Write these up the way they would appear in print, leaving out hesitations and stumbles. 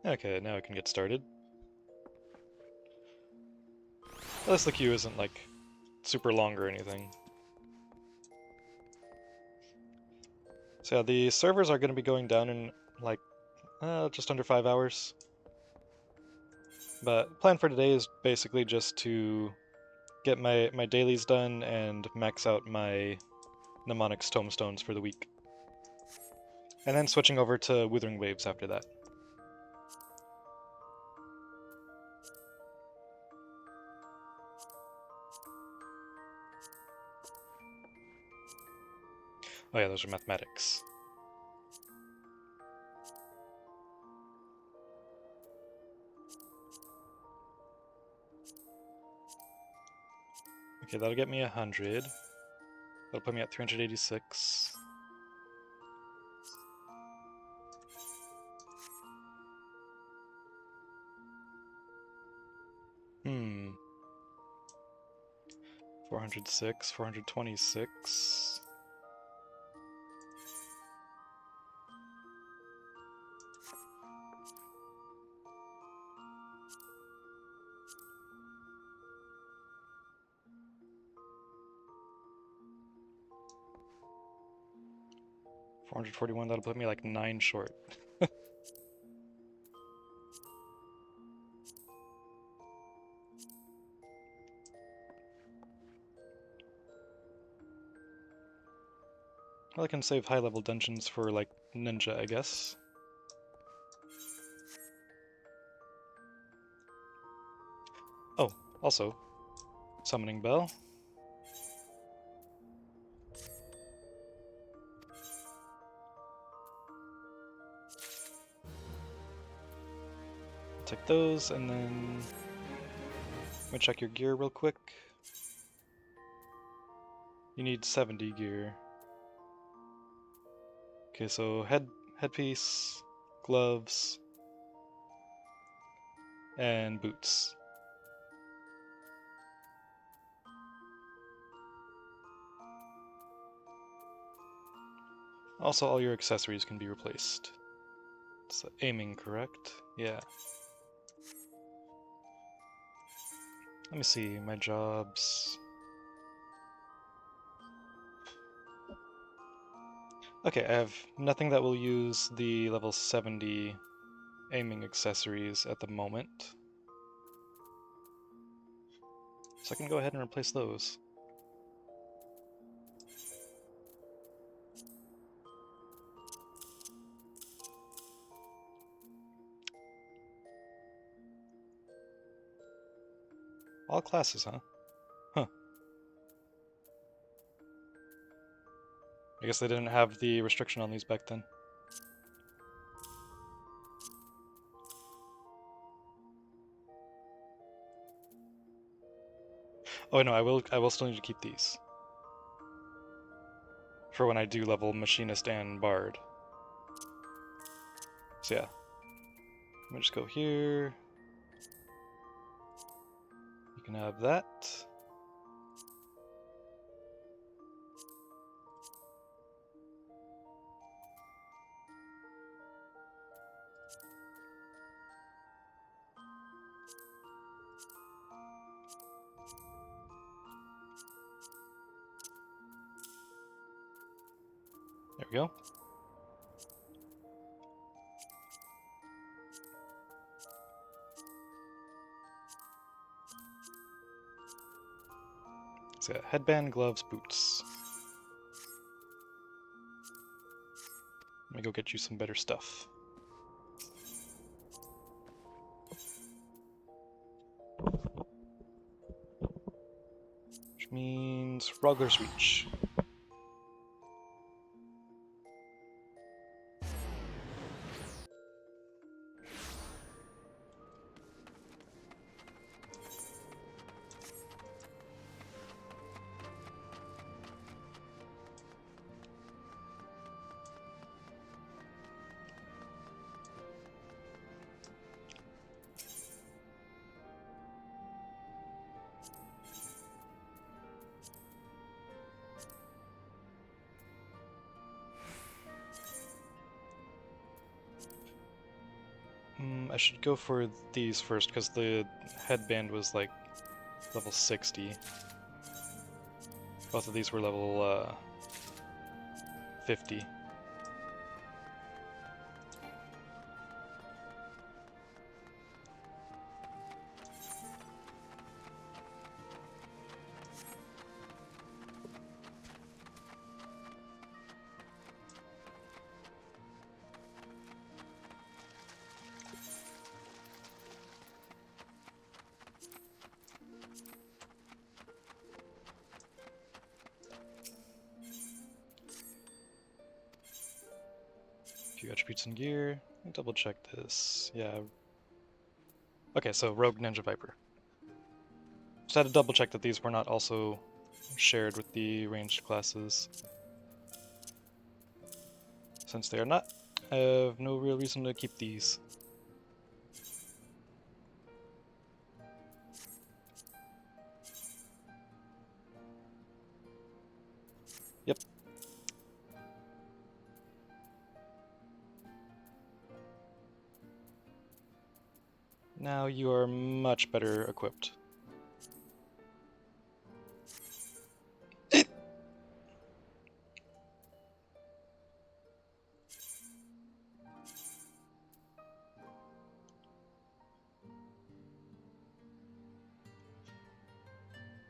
Okay, now I can get started. At least the queue isn't, like, super long or anything. So yeah, the servers are going to be going down in, like, just under 5 hours. But plan for today is basically just to get my dailies done and max out my mnemonics tomestones for the week. And then switching over to Withering Waves after that. Oh yeah, those are mathematics. Okay, that'll get me 100. That'll put me at 386. 406, 426. $441, that'll put me like 9 short. Well, I can save high-level dungeons for, like, ninja, I guess. Oh, also, summoning bell. Take those, and then let me check your gear real quick. You need 70 gear. Okay, so headpiece, gloves, and boots. Also, all your accessories can be replaced. It's aiming, correct? Yeah. Let me see, my jobs. Okay, I have nothing that will use the level 70 aiming accessories at the moment. So I can go ahead and replace those. All classes, huh? Huh. I guess they didn't have the restriction on these back then. Oh no, I will still need to keep these. For when I do level Machinist and Bard. So yeah. Let me just go here. You can have that. There we go. So yeah, headband, gloves, boots. Let me go get you some better stuff. Which means Rogler's Reach. I should go for these first, because the headband was like level 60. Both of these were level 50. Few attributes and gear. Let me double check this. Yeah. Okay, so Rogue Ninja Viper. Just had to double check that these were not also shared with the ranged classes. Since they are not, I have no real reason to keep these. Yep. Now you are much better equipped.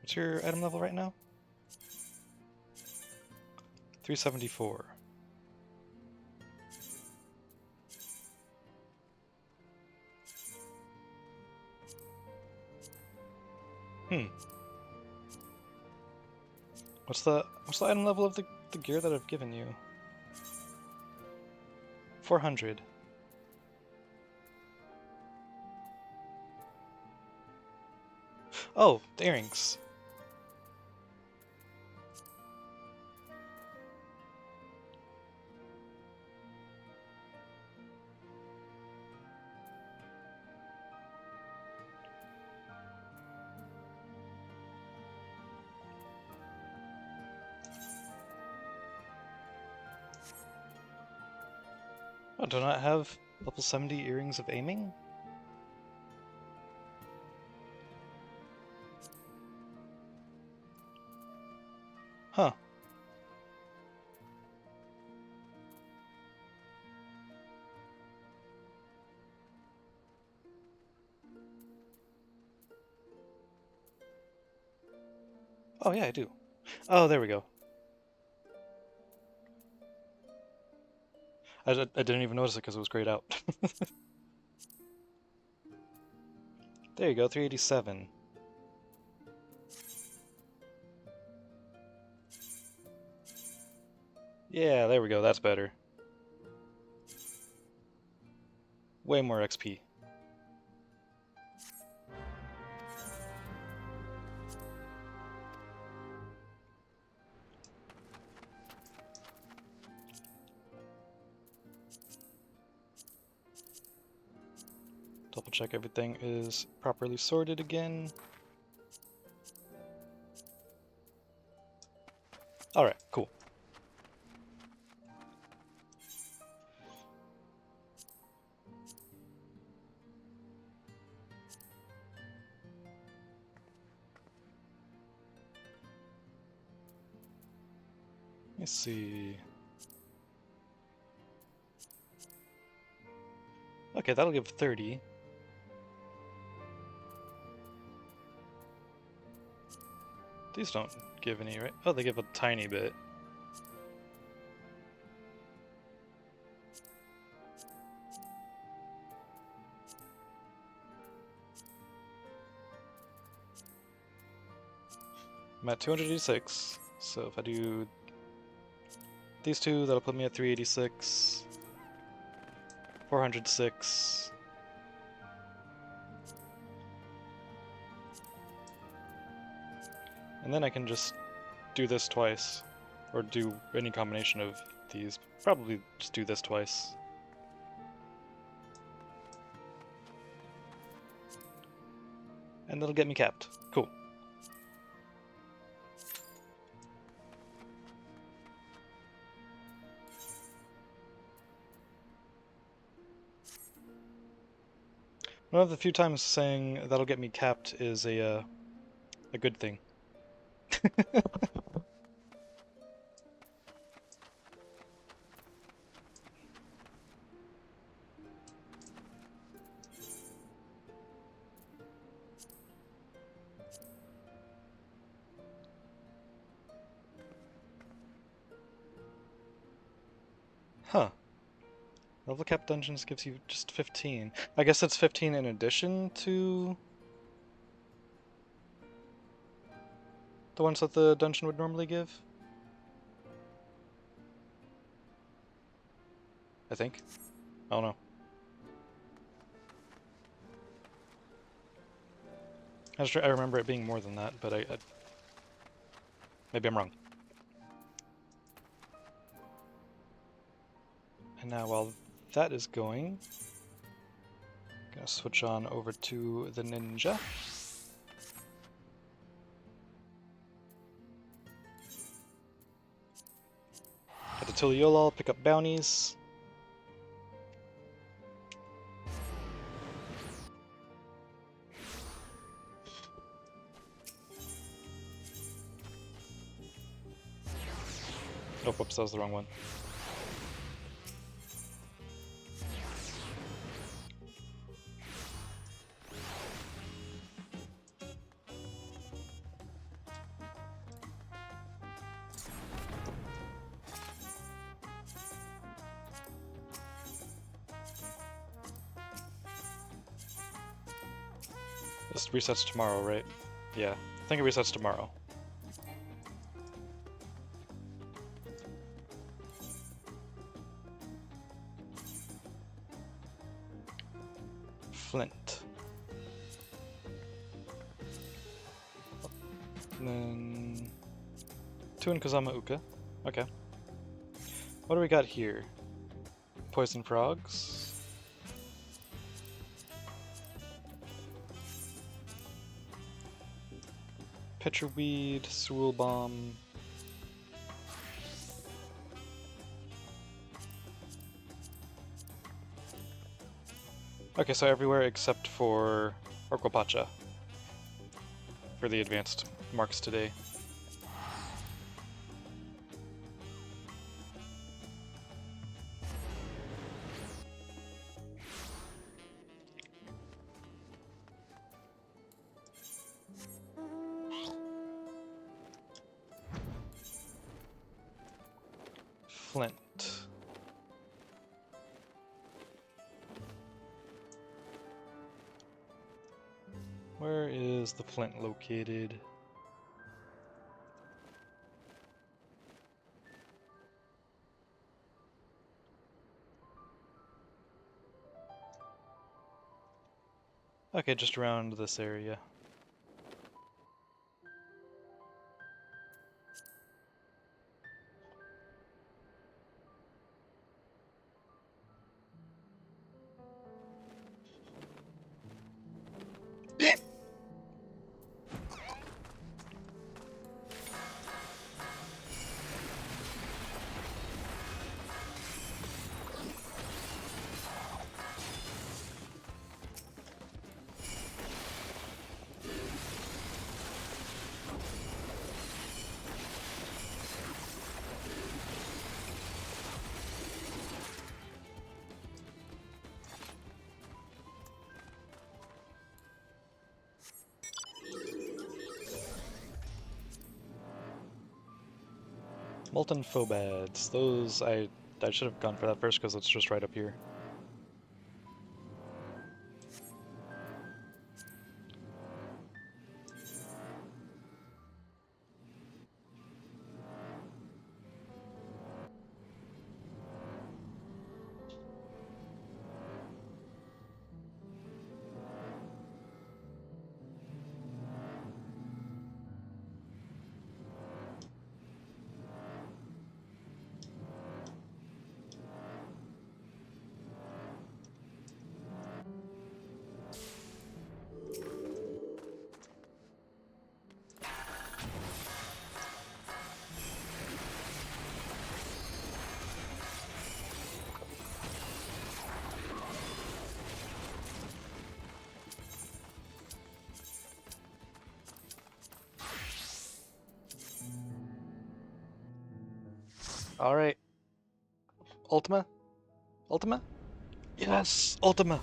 What's your item level right now? 374. What's the item level of the gear that I've given you? 400. Oh, the earrings. Oh, do not have level 70 earrings of aiming? Huh. Oh yeah, I do. Oh, there we go. I didn't even notice it because it was grayed out. There you go, 387. Yeah, there we go, that's better. Way more XP. Double check everything is properly sorted again. Alright, cool. Let me see. Okay, that'll give 30. These don't give any, right? Oh, they give a tiny bit. I'm at 286, so if I do these two, that'll put me at 386, 406. And then I can just do this twice, or do any combination of these. Probably just do this twice. And that'll get me capped. Cool. One of the few times saying that'll get me capped is a good thing. Huh. Level cap dungeons gives you just 15. I guess it's 15 in addition to the ones that the dungeon would normally give? I think. I don't know. I remember it being more than that, but maybe I'm wrong. And now while that is going, I'm gonna switch on over to the ninja. At the Tuliolol, pick up bounties. Oh, whoops, that was the wrong one. This resets tomorrow, right? Yeah, I think it resets tomorrow. Flint. And then... 2 in Kazama Uka. Okay. What do we got here? Poison frogs. Pitcherweed, Swirl Bomb. Okay, so everywhere except for Orcopacha for the advanced marks today. Flint. Where is the flint located? Okay, just around this area. Molten Phobads. Those, I should have gone for that first because it's just right up here. Alright. Ultima? Ultima? Yes! Ultima!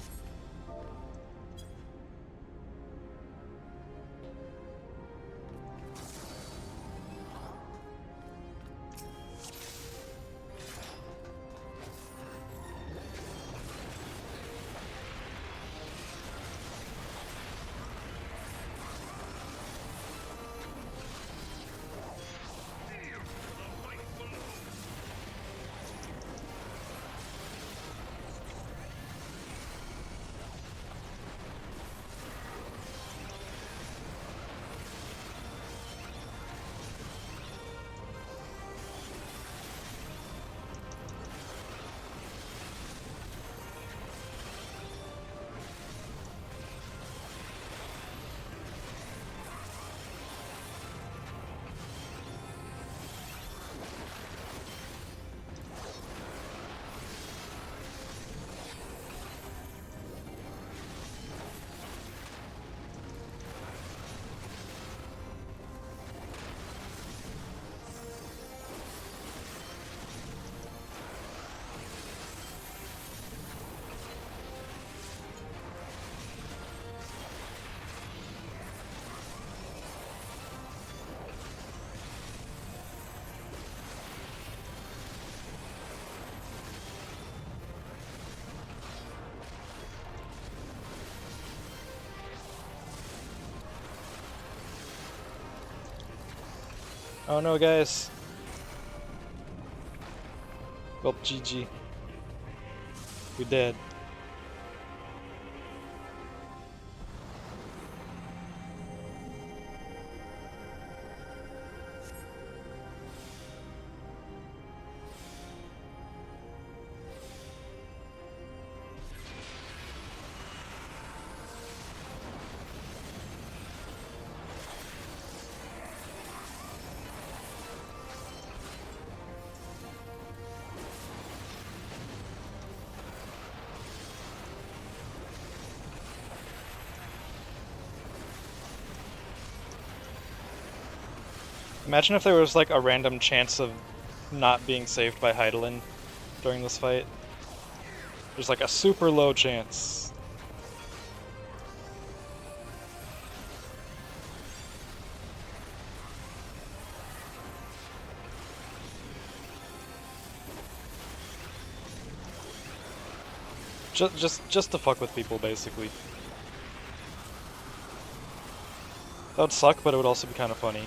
Oh no, guys. Well, GG. We dead. Imagine if there was like a random chance of not being saved by Heidelin during this fight. There's like a super low chance. Just to fuck with people, basically. That would suck, but it would also be kind of funny.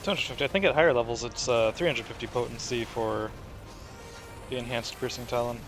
250. I think at higher levels it's 350 potency for the enhanced piercing talon.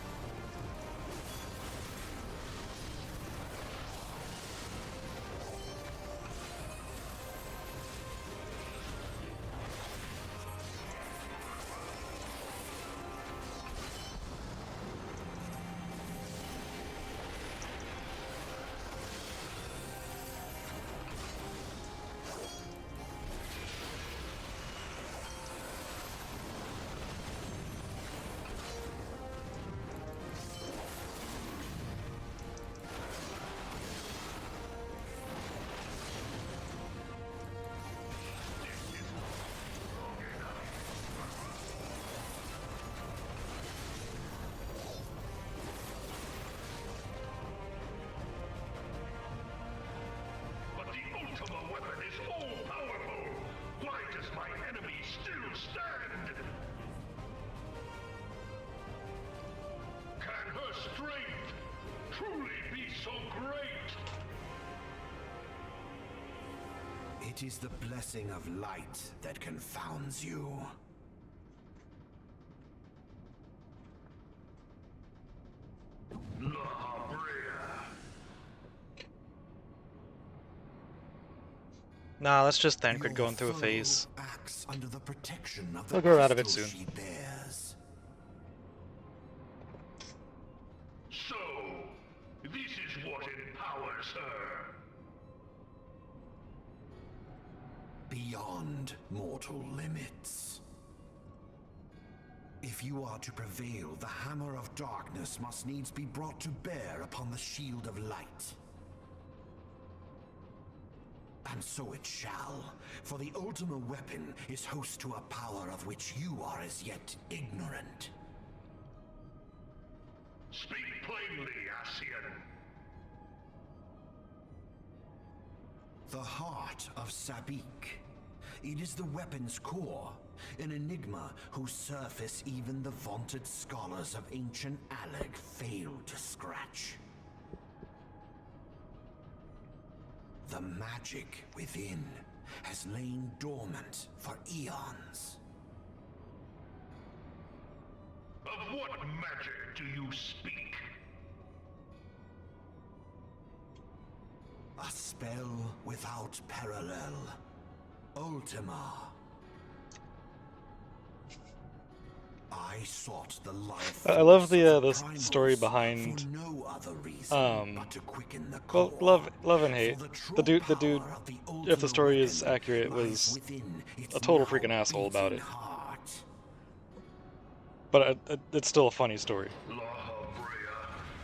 It is the blessing of light that confounds you. Nah, that's just Thancred going through a phase. Acts under the protection of We'll the grow out of it crystal soon. she bears. So, this is what empowers her. Beyond mortal limits. If you are to prevail, the hammer of darkness must needs be brought to bear upon the shield of light. And so it shall, for the ultimate weapon is host to a power of which you are as yet ignorant. Speak plainly, Ascian. The heart of Sabik. It is the weapon's core, an enigma whose surface even the vaunted scholars of ancient Aleg failed to scratch. The magic within has lain dormant for eons. Of what magic do you speak? A spell without parallel. Ultima. I sought the life. I love the primals story behind for no other reason but to quicken the well, core. love and hate. For true The dude, power of the if the ultimate story is weapon accurate, lies was within its a total now freaking asshole about beating it. heart. But it's still a funny story. Law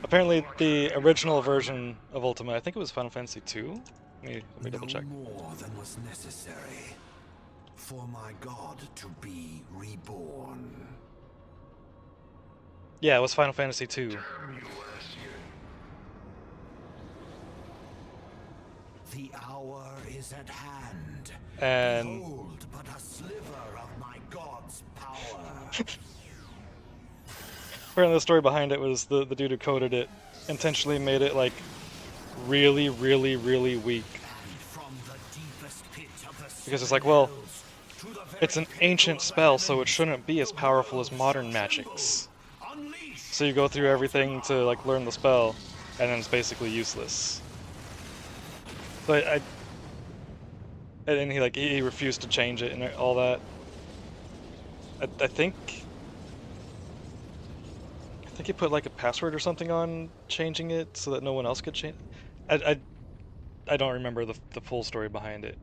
Apparently, the original version of Ultima, I think it was Final Fantasy II. Let me double check. No more than was necessary for my god to be reborn. Yeah, it was Final Fantasy II. damn you, Ascian. The hour is at hand. And Behold but a sliver of my god's power. apparently the story behind it was the dude who coded it intentionally made it like really weak. And from the deepest pit of the Because it's like, well, hells to the very it's an ancient pinnacle of spell, so heaven, it shouldn't be as the powerful as worlds modern shall magics. tremble. Unleash So you go through everything to like learn the spell, and then it's basically useless. But and then he refused to change it and all that. I think he put like a password or something on changing it so that no one else could change. I don't remember the full story behind it,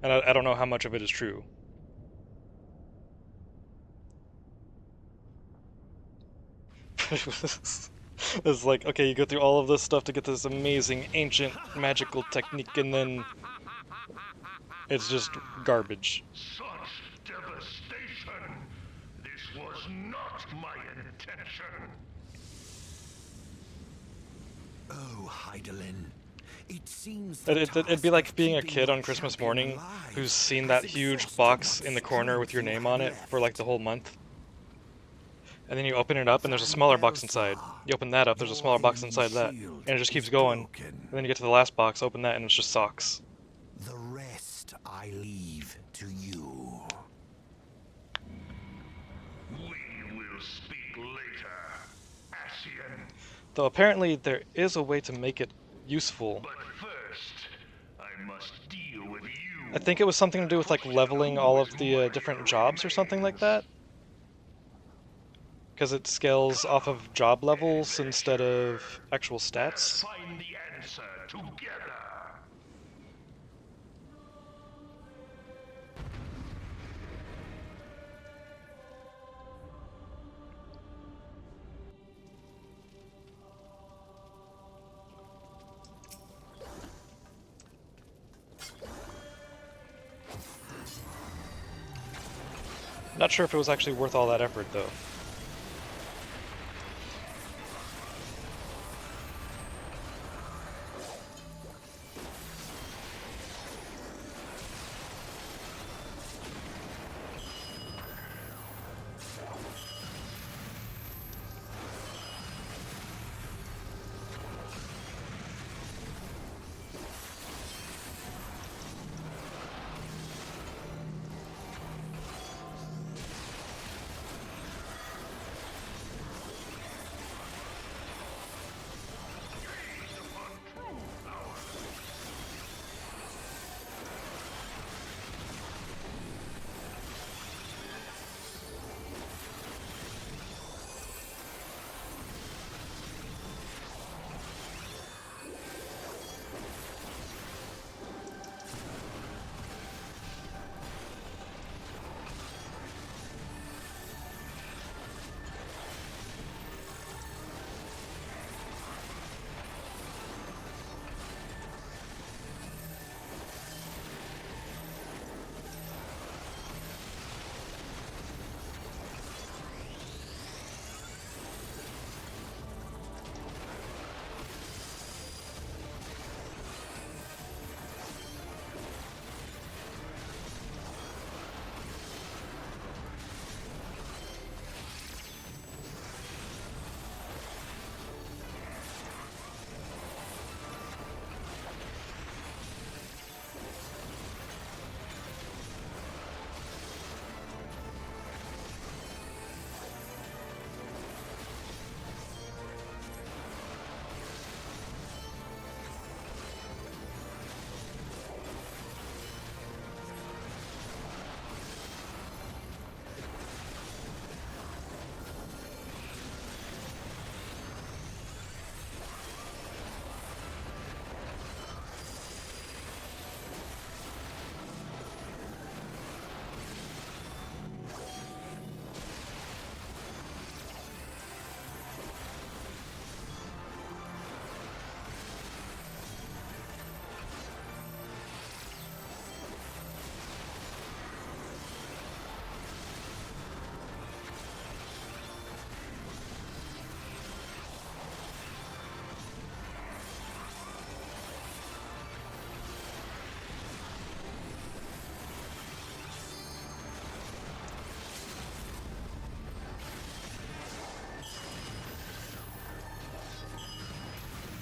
and I don't know how much of it is true. It's like, okay, you go through all of this stuff to get this amazing ancient magical technique, and then it's just garbage. Such devastation! This was not my intention! Oh, Heidelin. It seems It'd be like being a kid on Christmas morning who's seen that huge box in the corner with your name on it for like the whole month. And then you open it up and there's a smaller box inside. You open that up, there's a smaller box inside that. And it just keeps going. And then you get to the last box, open that, and it's just socks. The rest I leave to you. Though apparently there is a way to make it useful. But first, I must deal with you. I think it was something to do with like leveling all of the different jobs or something like that. Because it scales off of job levels instead of actual Let's stats. find the answer together. Not sure if it was actually worth all that effort though.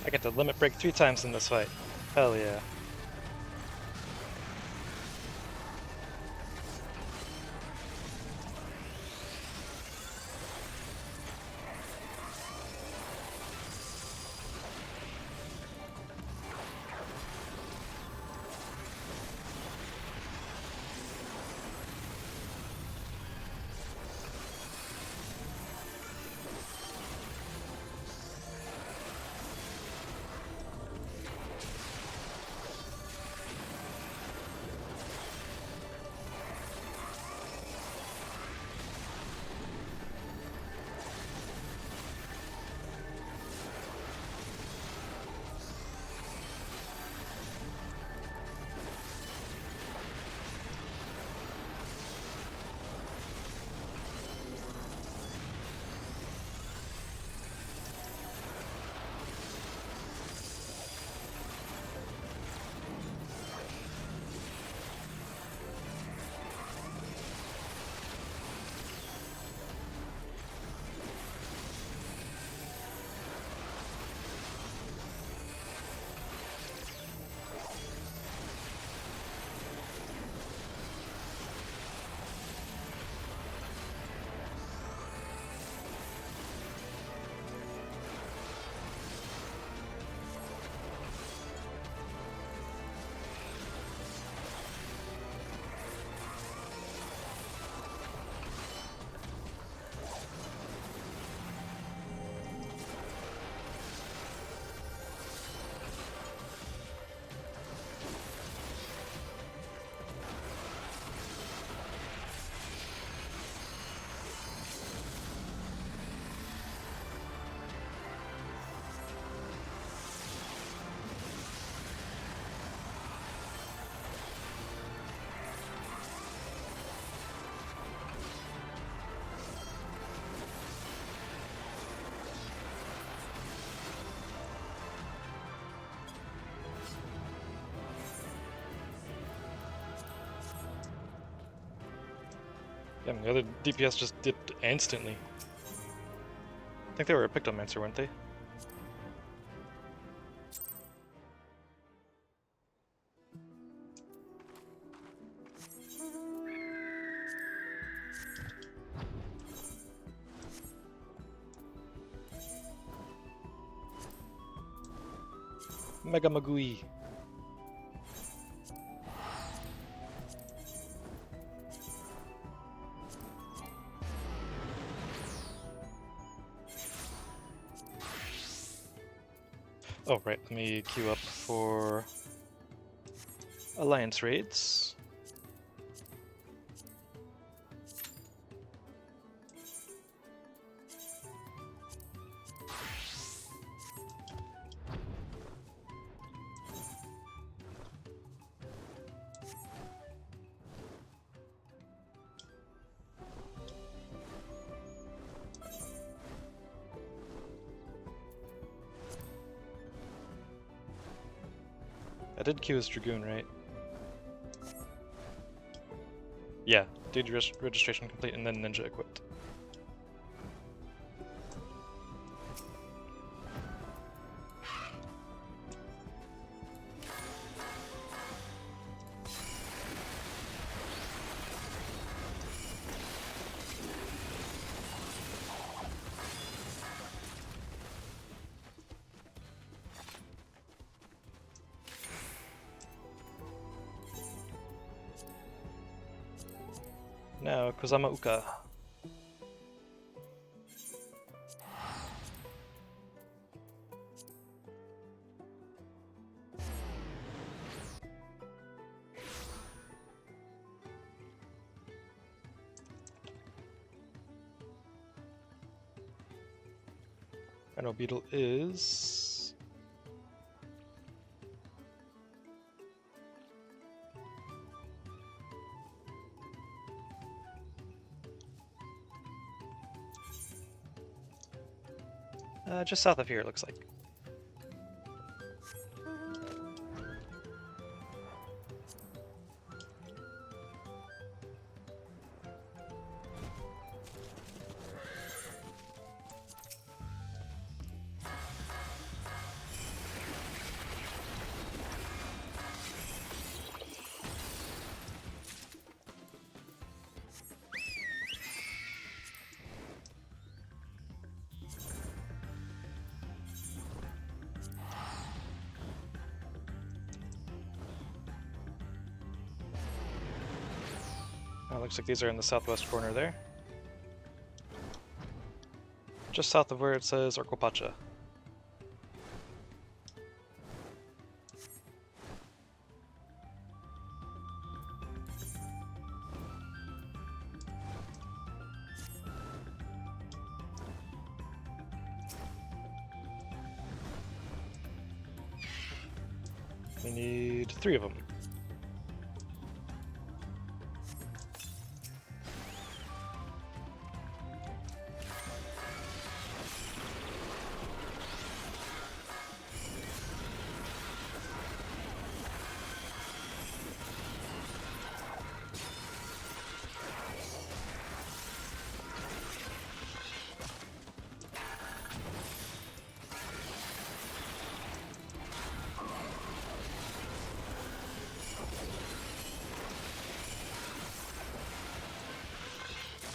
I get to limit break 3 times in this fight. Hell yeah. Yeah, the other DPS just dipped instantly. I think they were a Pictomancer, weren't they? Mega Magui. Oh, right, let me queue up for Alliance raids. I did queue as Dragoon, right? Yeah, did registration complete and then Ninja equipped. Now, Kozama Uka. I know Beetle is... just south of here, it looks like. Looks like these are in the southwest corner there. Just south of where it says Orcopacha. We need 3 of them.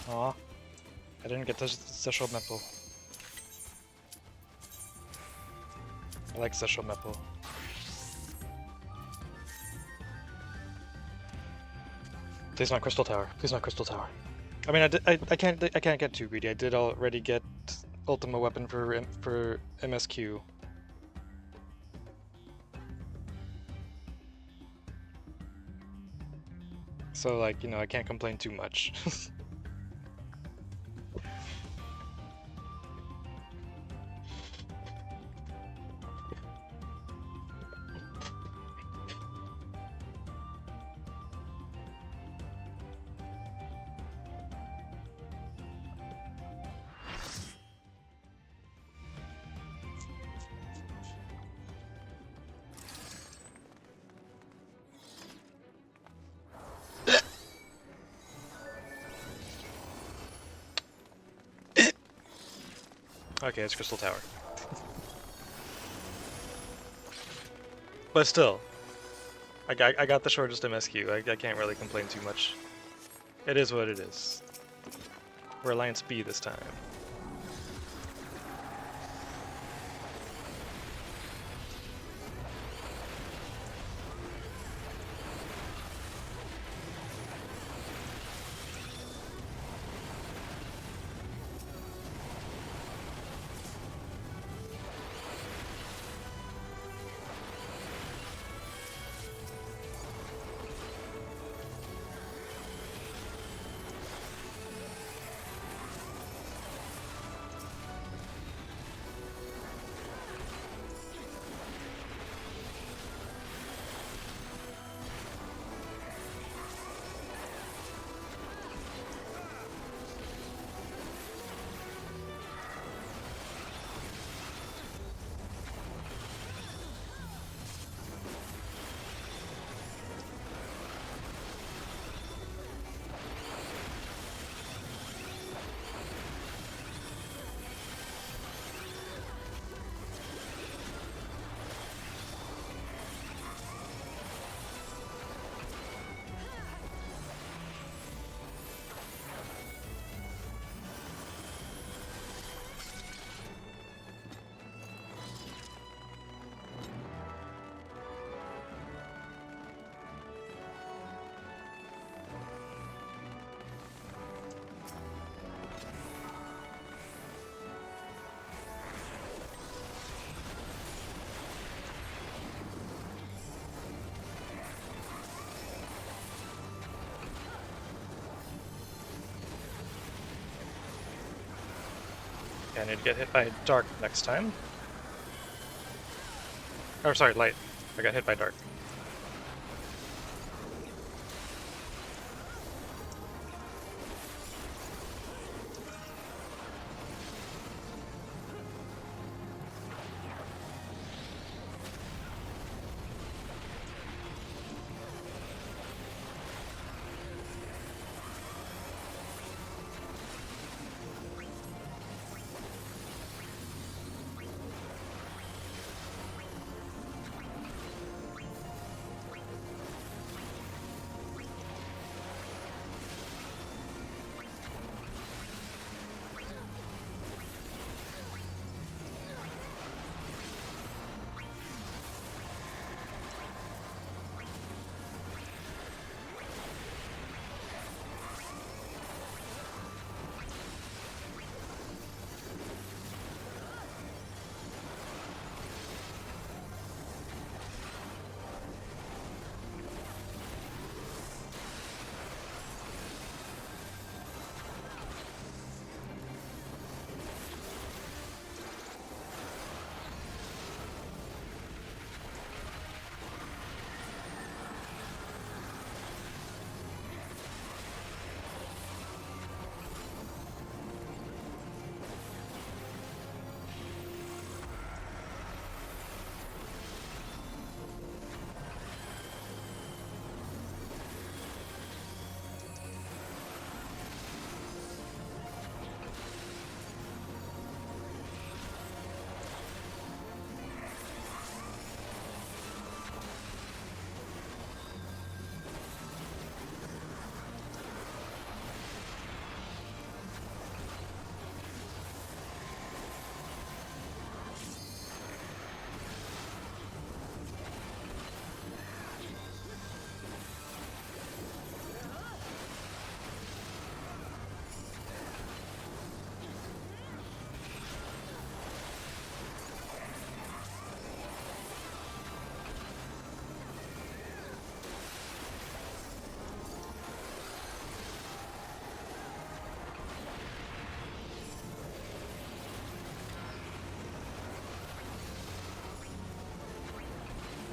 Aw, I didn't get the Zesho Mepo. I like Zesho Mepo. Please not Crystal Tower. Please not Crystal Tower. I mean, I can't get too greedy. I did already get Ultima Weapon for MSQ. So like, you know, I can't complain too much. Okay, it's Crystal Tower. But still, I got the shortest MSQ. I can't really complain too much. It is what it is. We're Alliance B this time. Yeah, I need to get hit by dark next time. Oh, sorry, light. I got hit by dark.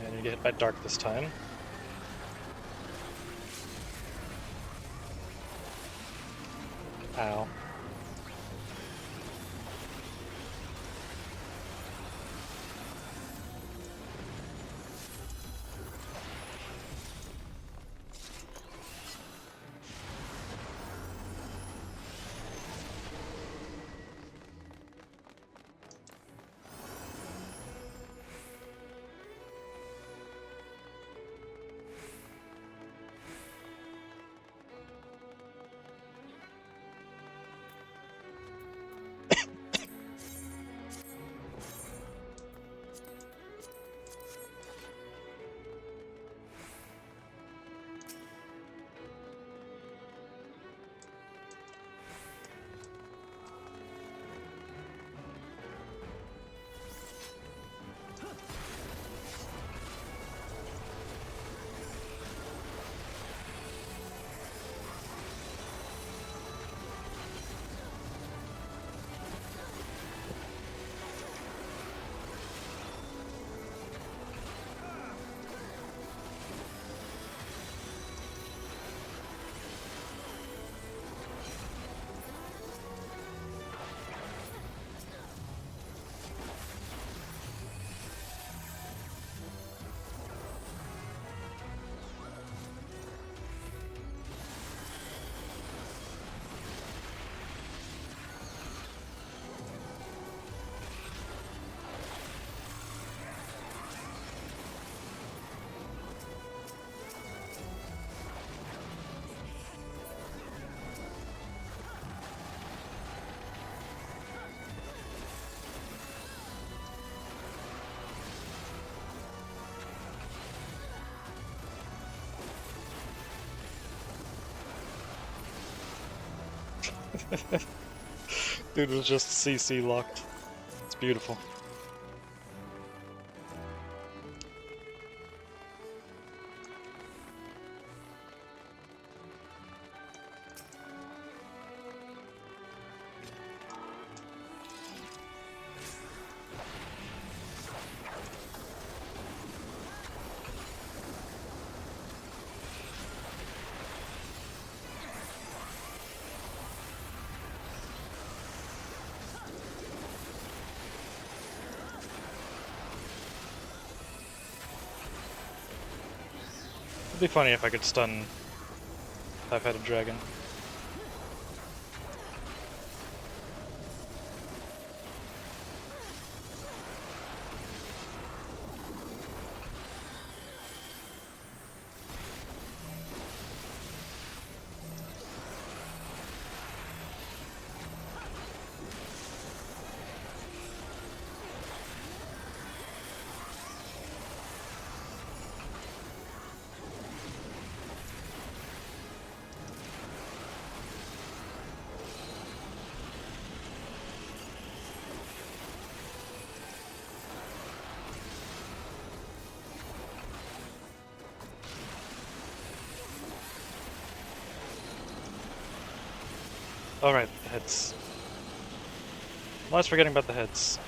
And you get hit by dark this time. Ow. Dude was just CC locked. It's beautiful. It'd be funny if I could stun Five-Headed Dragon. Alright, the heads. I was forgetting about the heads.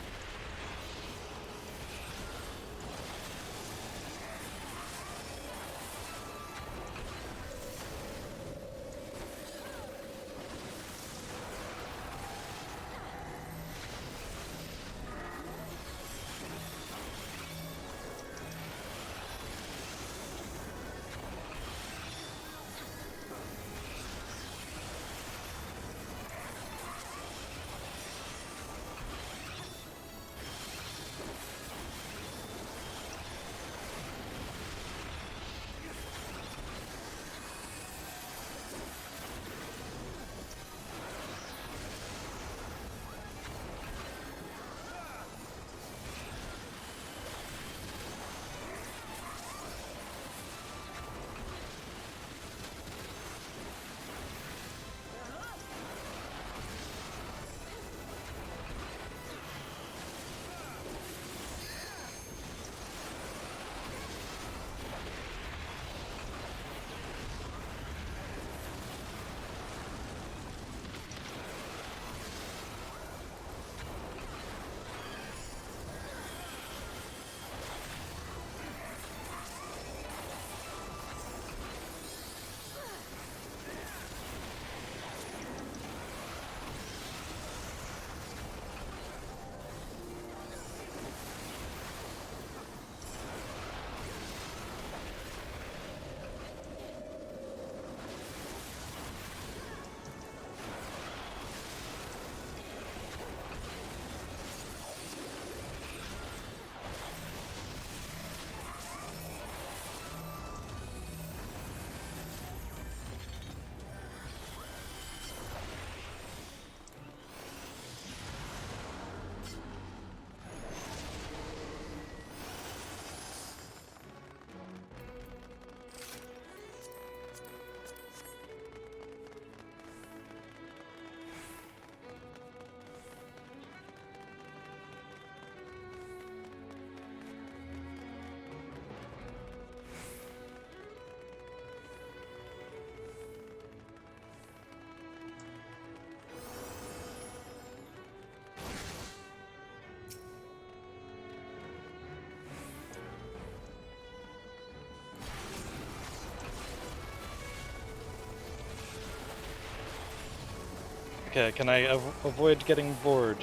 Okay, can I avoid getting bored?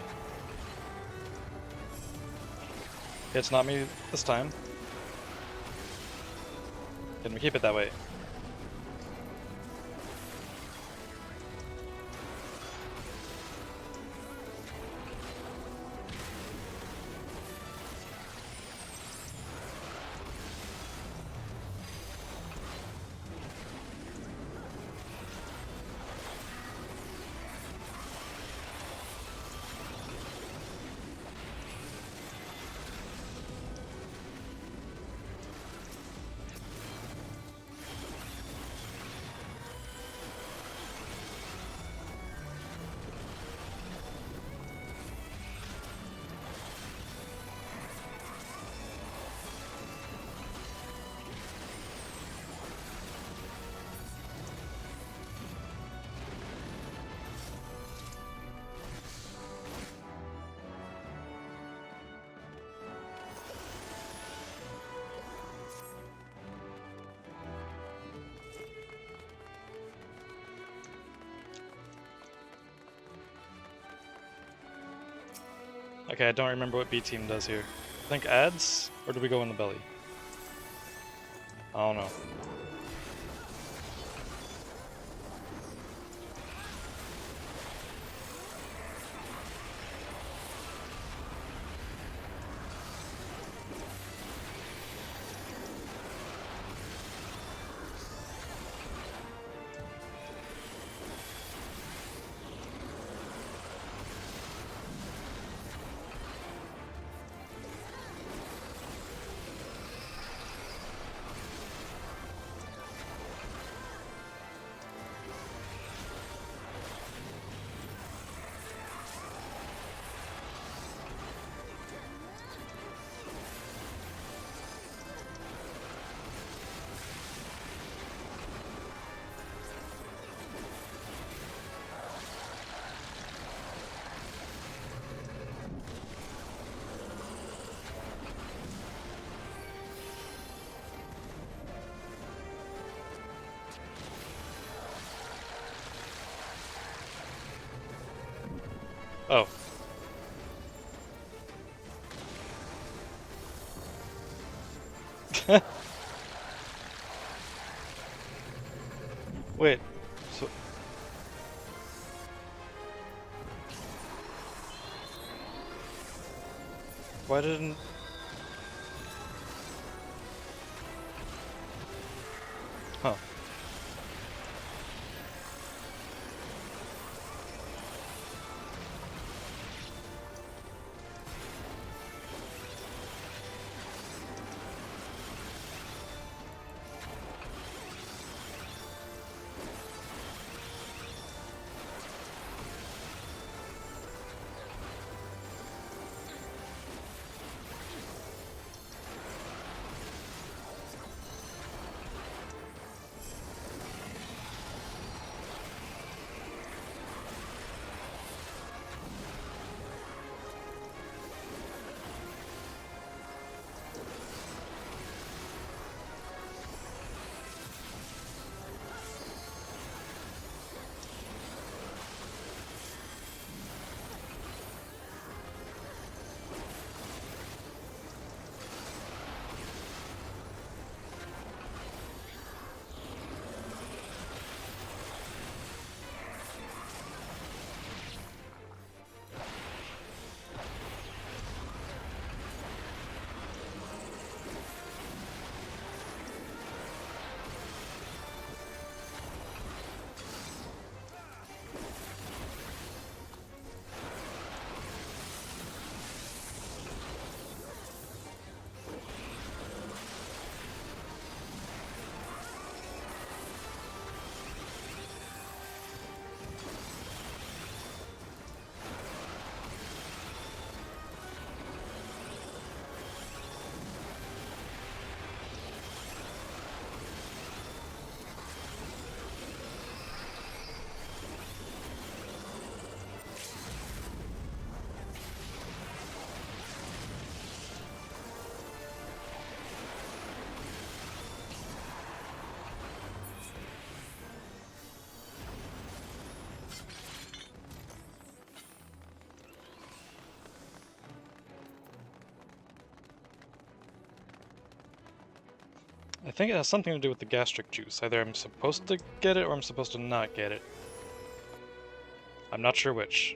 It's not me this time. Can we keep it that way? Okay, I don't remember what B team does here. I think adds, or do we go in the belly? I don't know. Oh. Wait. So. Why didn't. Huh. I think it has something to do with the gastric juice. Either I'm supposed to get it or I'm supposed to not get it. I'm not sure which.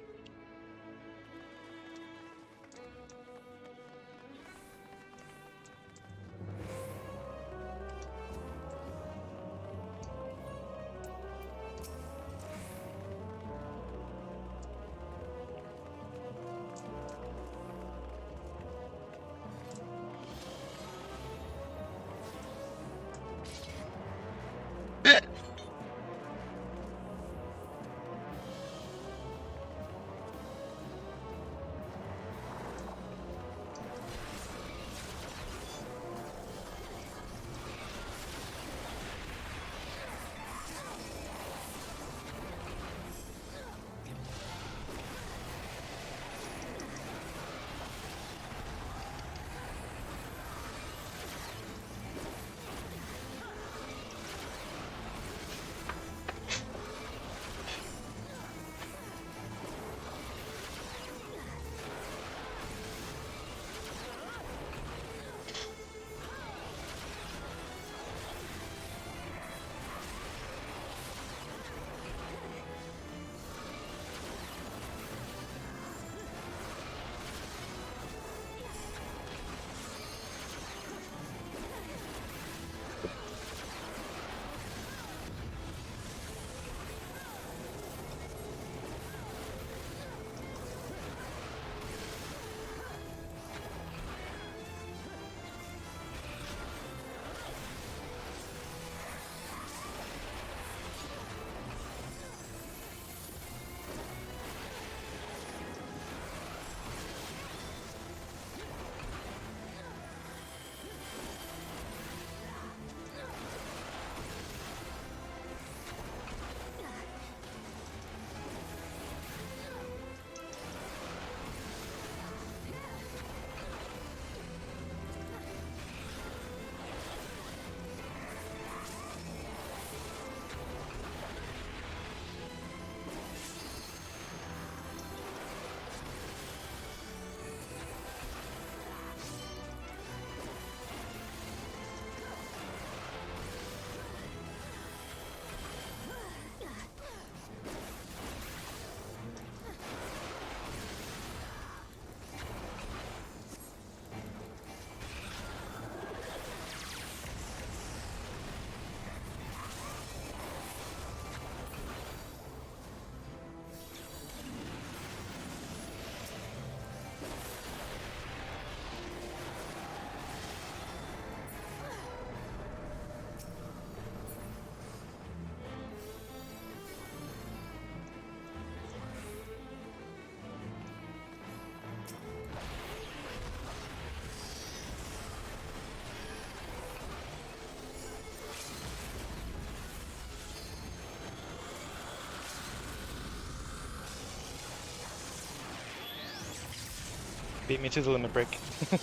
Beat me to the limit break. I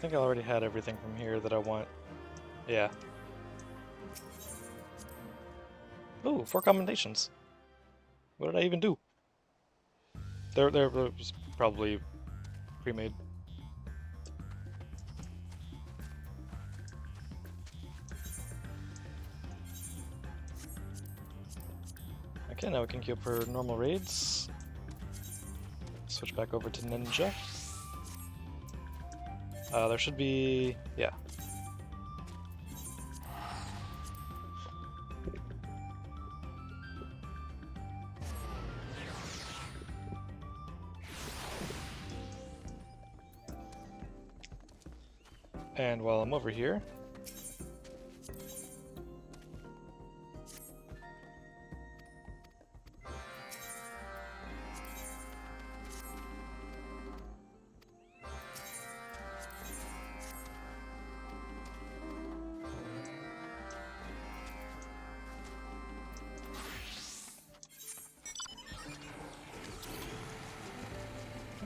think I already had everything from here that I want. Yeah. Ooh, 4 commendations. What did I even do? There was probably pre-made. Okay, now we can queue up for normal raids. Switch back over to Ninja. There should be... yeah. And while I'm over here...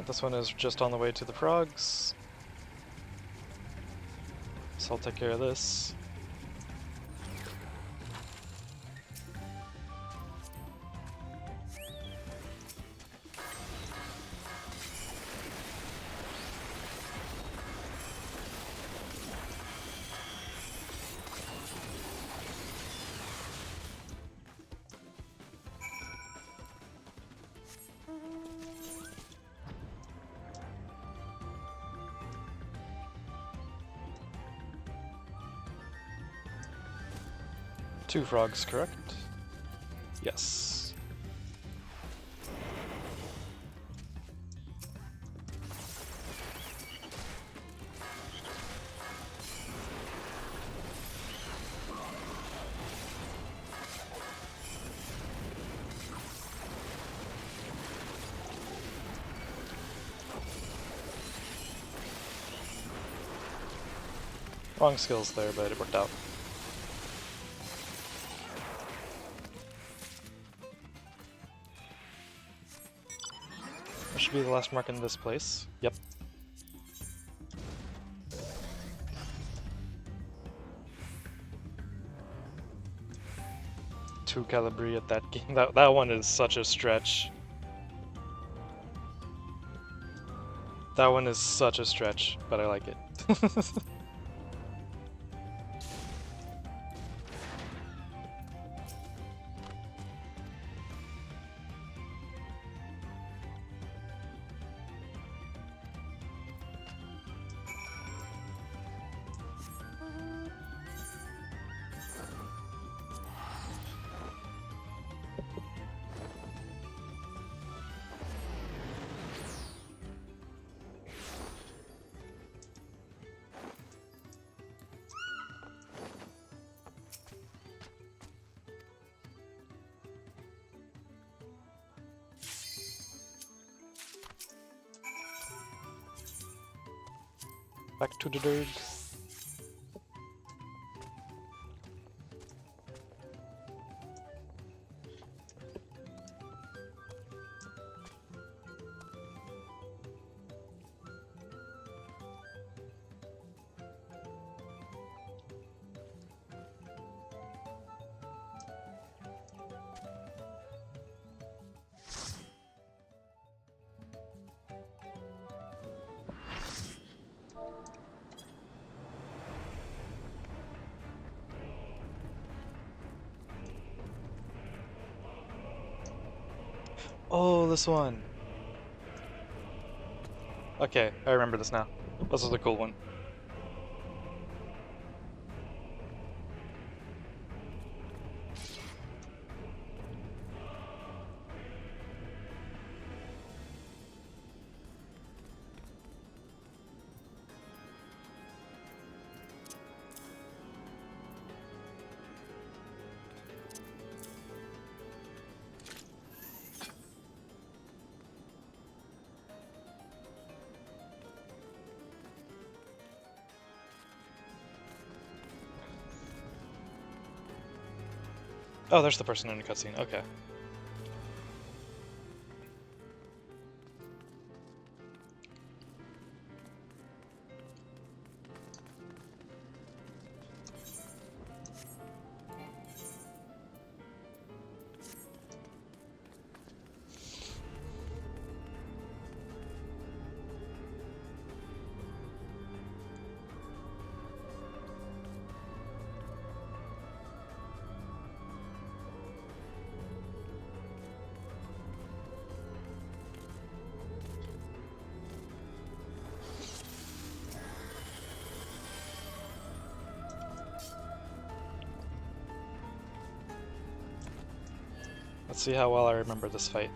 this one is just on the way to the frogs. So I'll take care of this. Two frogs, correct? Yes. Wrong skills there, but it worked out. That should be the last mark in this place. Yep. Two Calibri at that game. That one is such a stretch. That one is such a stretch, but I like it. Back to the dirt. Oh, this one. Okay, I remember this now. This is a cool one. Oh, there's the person in the cutscene. Okay. Let's see how well I remember this fight.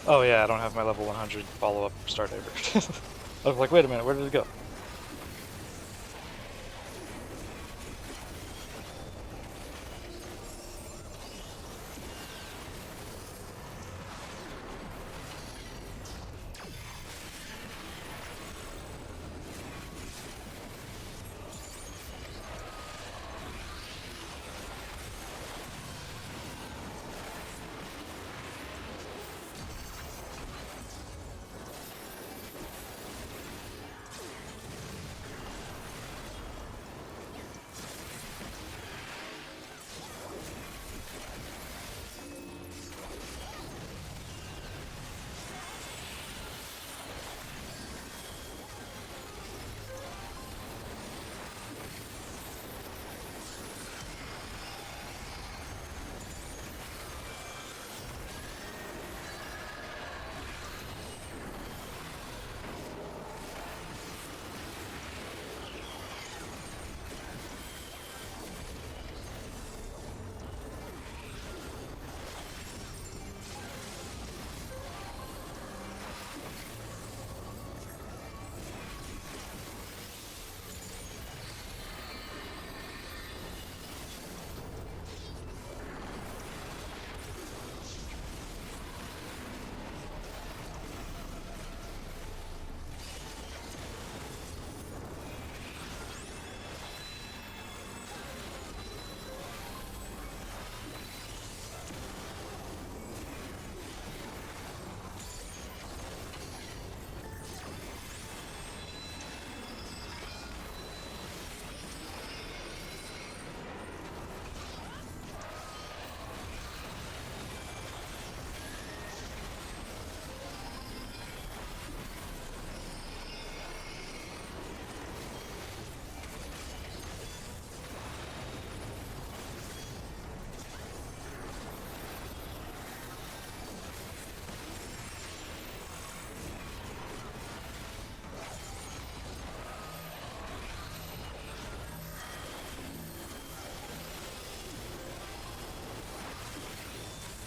Oh yeah, I don't have my level 100 follow-up Stardiver. I was like, wait a minute, where did it go?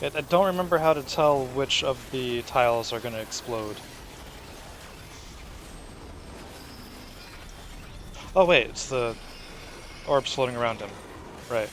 I don't remember how to tell which of the tiles are going to explode. Oh wait, it's the orbs floating around him. Right.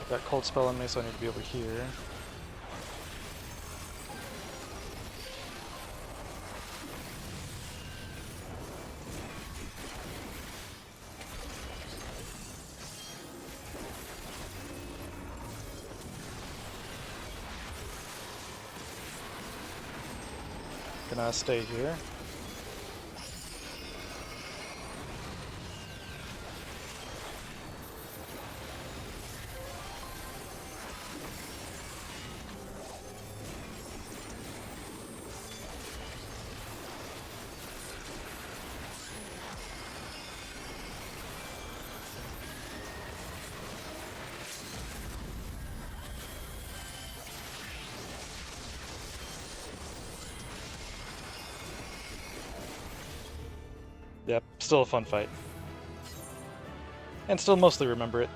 Got cold spell on me, so I need to be over here. Gonna stay here. Yep, still a fun fight. And still mostly remember it.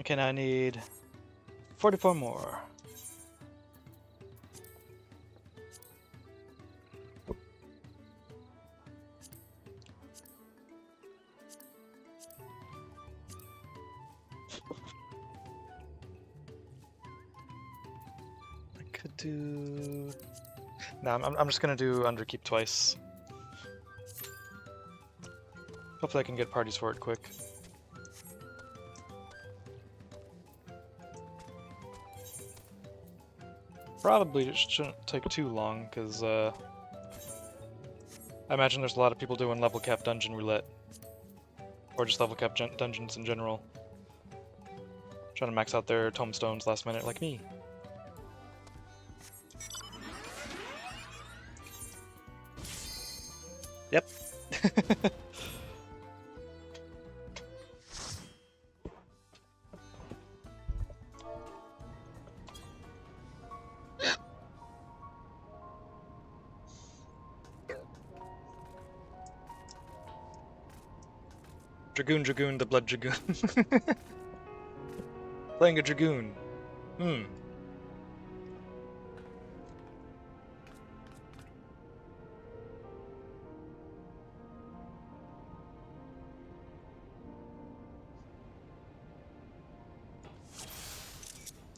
Okay, now I need 44 more. I could do... No, I'm just gonna do Underkeep twice. Hopefully I can get parties for it quick. Probably it shouldn't take too long, because I imagine there's a lot of people doing level cap dungeon roulette. Or just level cap dungeons in general. Trying to max out their tomestones last minute like me. Yep. Dragoon, the blood dragoon. Playing a dragoon. Hmm.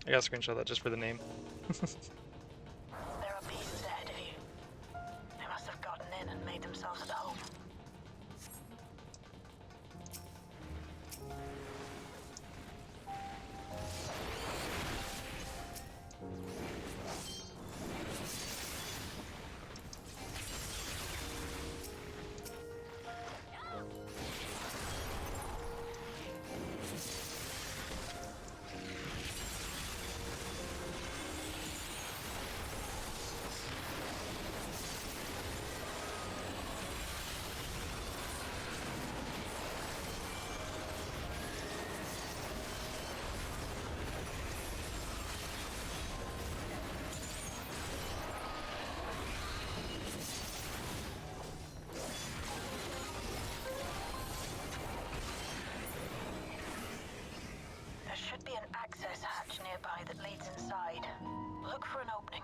I gotta screenshot that just for the name. There are beasts ahead of you. They must have gotten in and made themselves at home. There should be an access hatch nearby that leads inside. Look for an opening.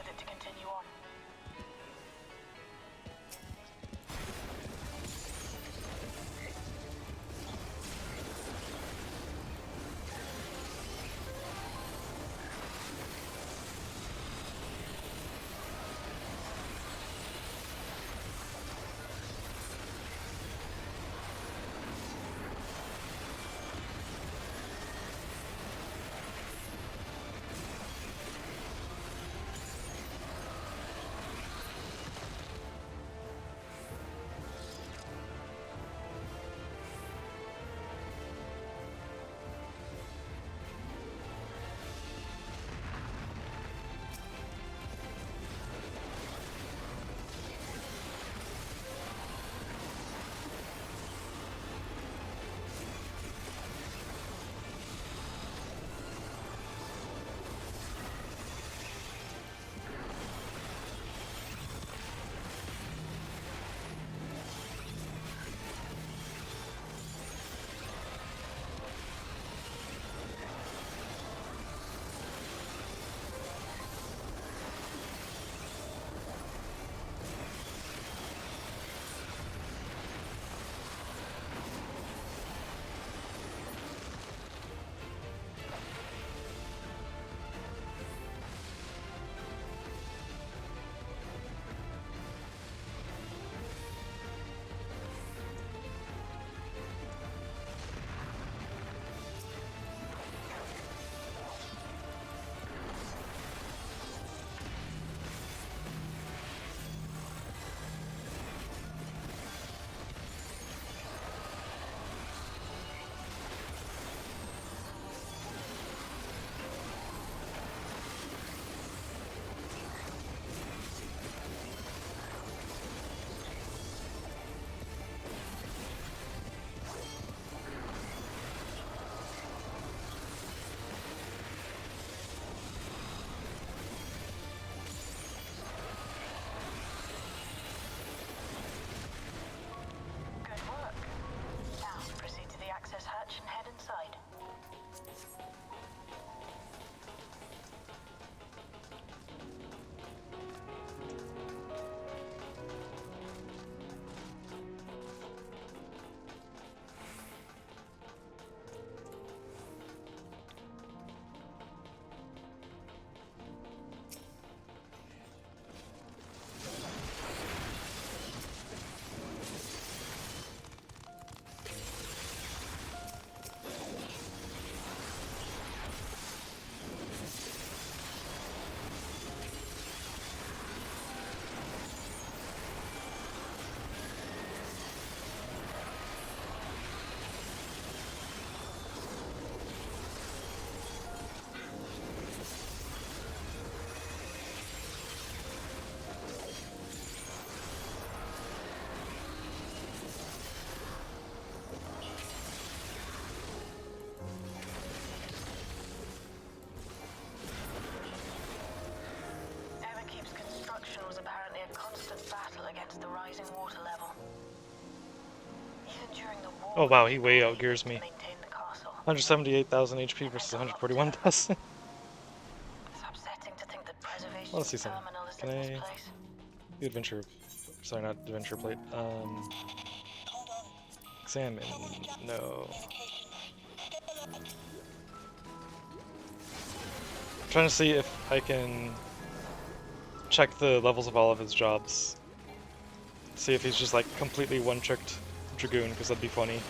worth it to continue on. Good work. Now, proceed to the access hatch and head inside. Was apparently a constant battle against the rising water level. Even during the war, Oh wow, he way outgears me. maintain the castle. 178,000 HP versus 141,000. It's upsetting to think that preservation Let's see something. terminal is Can in this I place. do adventure? Sorry, not adventure plate. Examine. No. I'm trying to see if I can check the levels of all of his jobs. See if he's just like completely one-tricked Dragoon, because that'd be funny.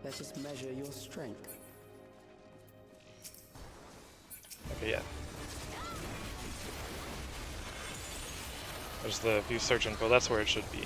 Let us measure your strength. Okay, yeah. There's the view search info, that's where it should be.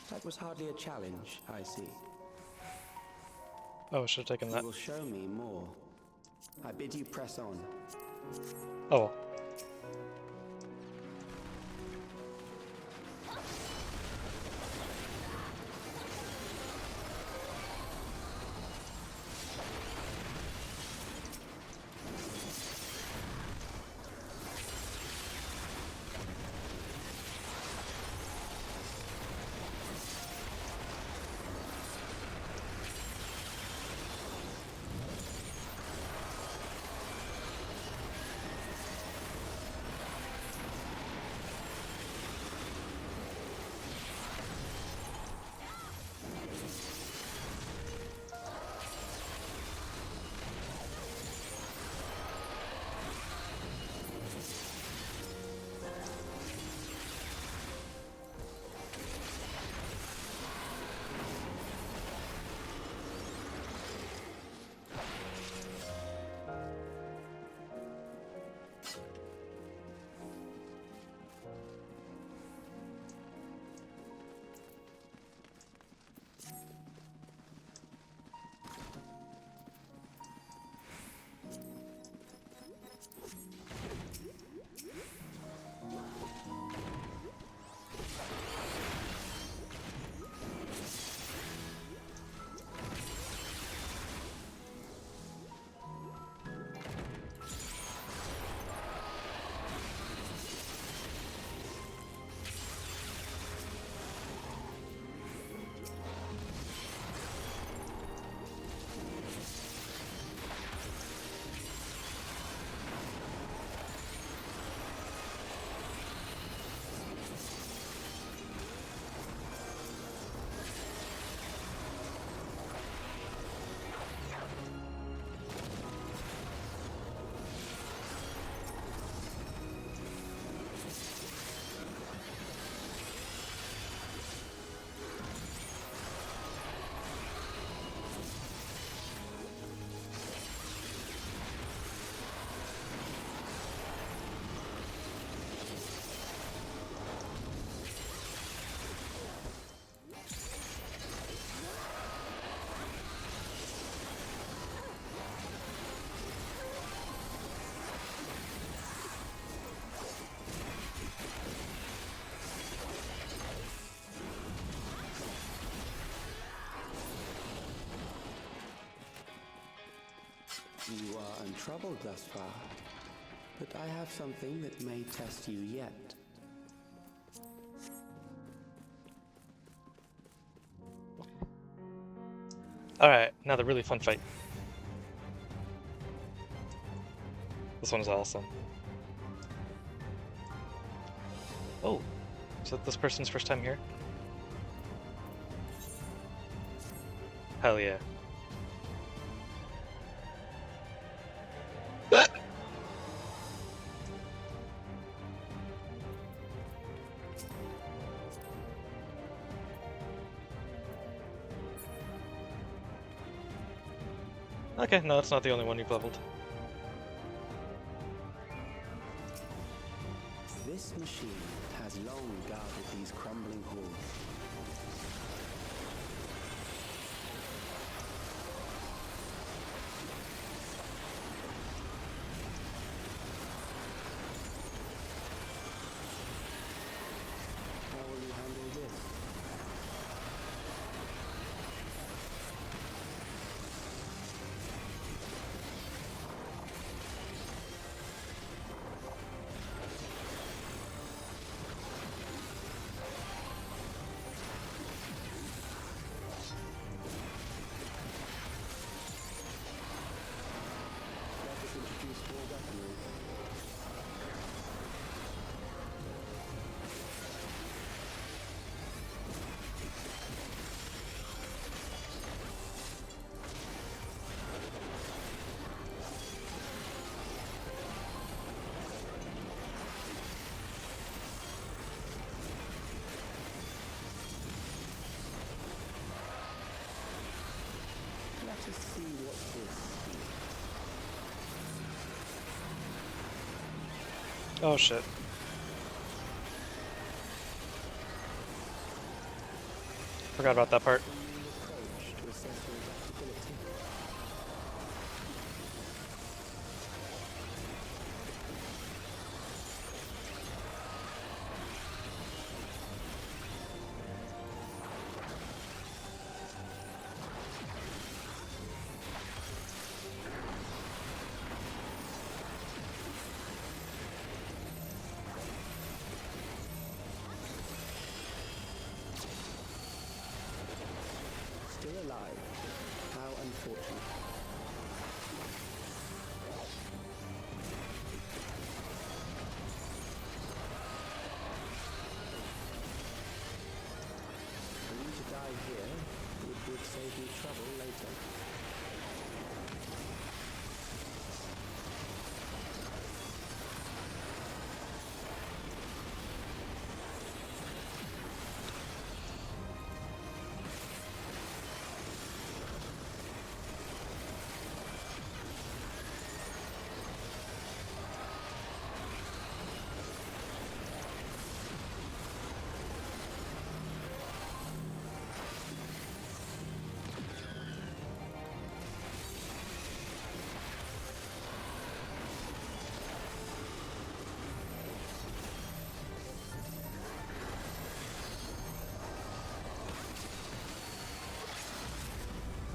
That was hardly a challenge, I see. Oh, I should have taken You that. will show me more. I bid you press on. Oh. You are untroubled thus far, but I have something that may test you yet. Alright, now the really fun fight. This one's awesome. Oh, is that this person's first time here? Hell yeah. Okay, no, that's not the only one you've leveled. This machine has long guarded these crumbling halls. How will you handle this? Let us introduce more weaponry. Let us see what this is. Oh shit. Forgot about that part. A new approach to assessing adaptability. Still alive. How unfortunate. For you to die here would save me trouble later.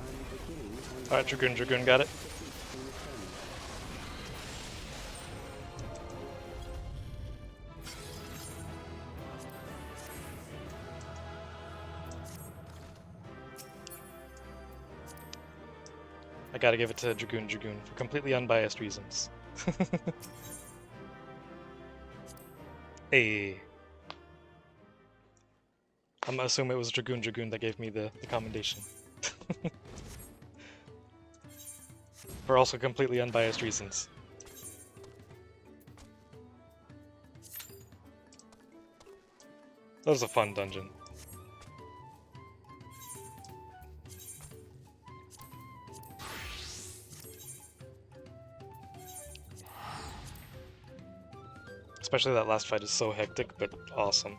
I'm beginning to Alright, Dragoon got it. I gotta give it to Dragoon for completely unbiased reasons. Hey. I'm gonna assume it was Dragoon that gave me the commendation. For also completely unbiased reasons. That was a fun dungeon. Especially that last fight is so hectic, but awesome.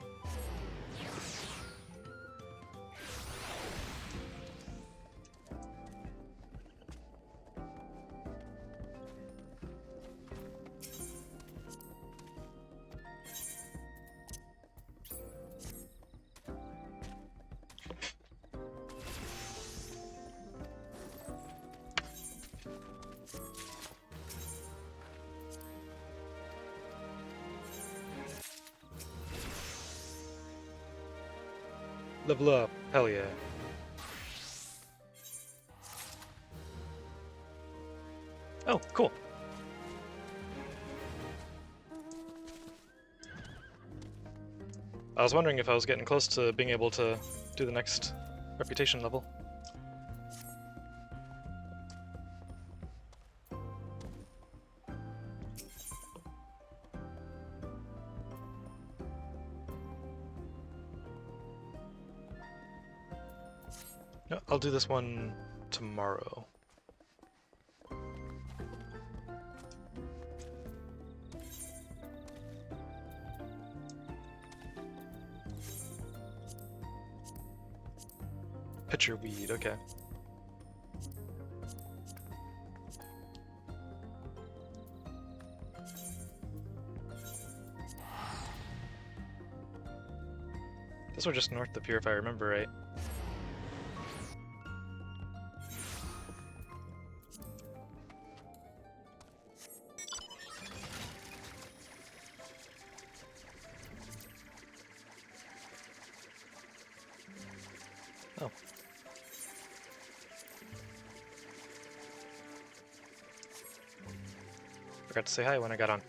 Level up. Hell yeah. Oh, cool. I was wondering if I was getting close to being able to do the next reputation level. No, I'll do this one tomorrow. Pitcher weed, okay. This was just north of here if I remember right. Oh. Forgot to say hi when I got on.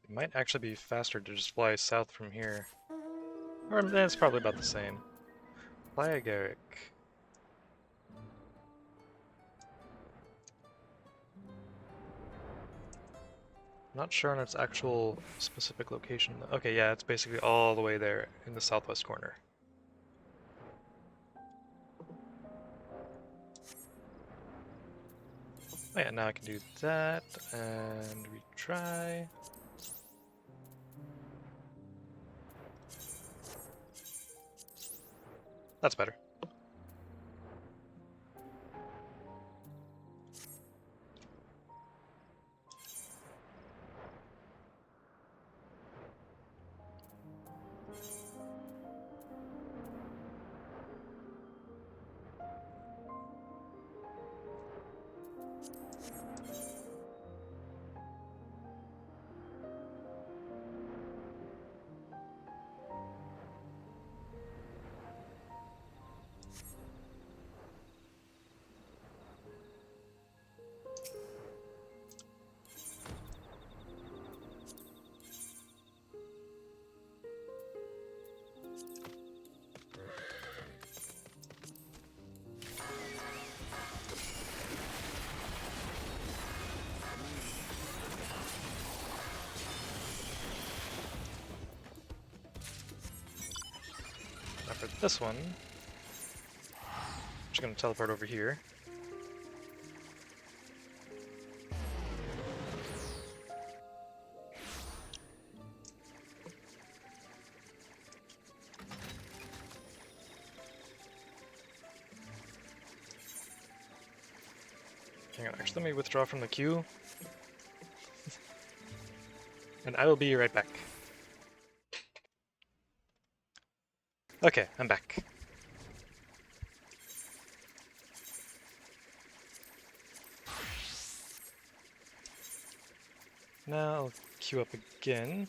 It might actually be faster to just fly south from here. Or that's probably about the same. Fly agaric. Not sure on its actual specific location. Okay, yeah, it's basically all the way there in the southwest corner. Oh yeah, now I can do that, and retry. That's better. Now for this one, I'm just gonna teleport over here. Hang on, actually let me withdraw from the queue. And I will be right back. Okay, I'm back. Now I'll queue up again.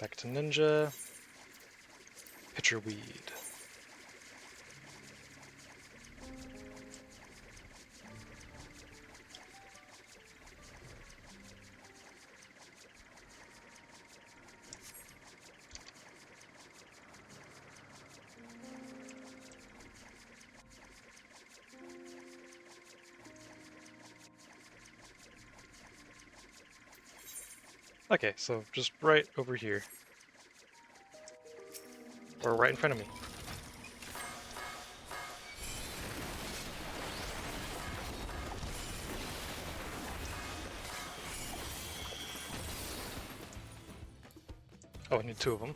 Back to ninja. Pitcher weed. Okay, so just right over here. Or right in front of me. Oh, I need two of them.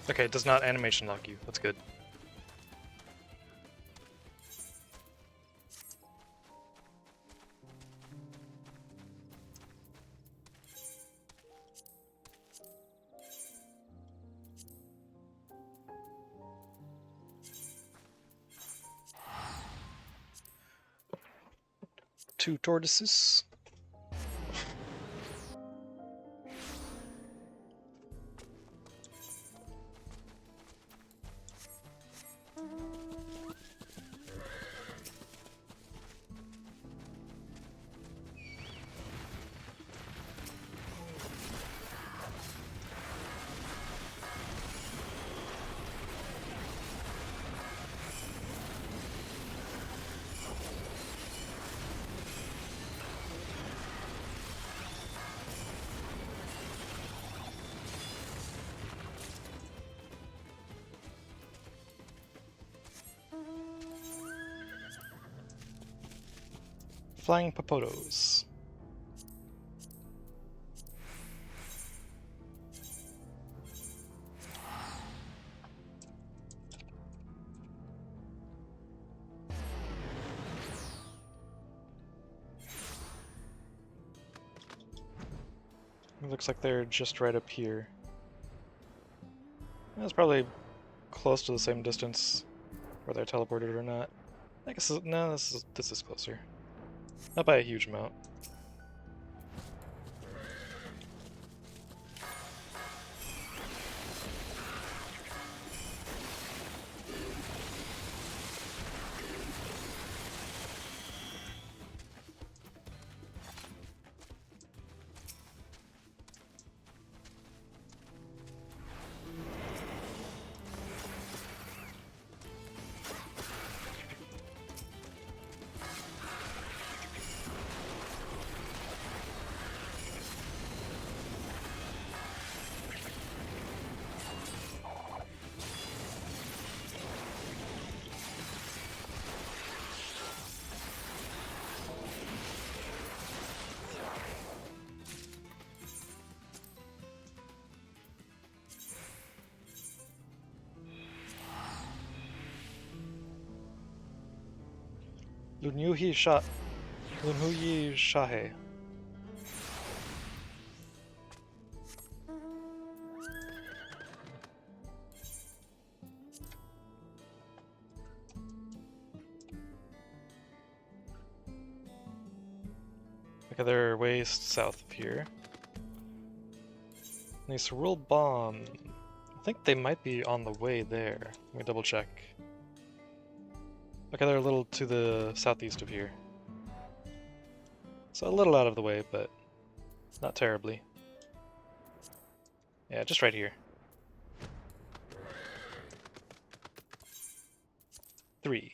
Okay, it does not animation lock you. That's good. Two tortoises. Flying Popotos. It looks like they're just right up here. That's probably close to the same distance, whether I teleported or not. I guess no, this is closer. Not by a huge amount. Lunhuyi Shahe. Okay, they're way south of here. The Cerule Bomb. I think they might be on the way there. Let me double check. Okay, they're a little to the southeast of here. So a little out of the way, but not terribly. Yeah, just right here. 3.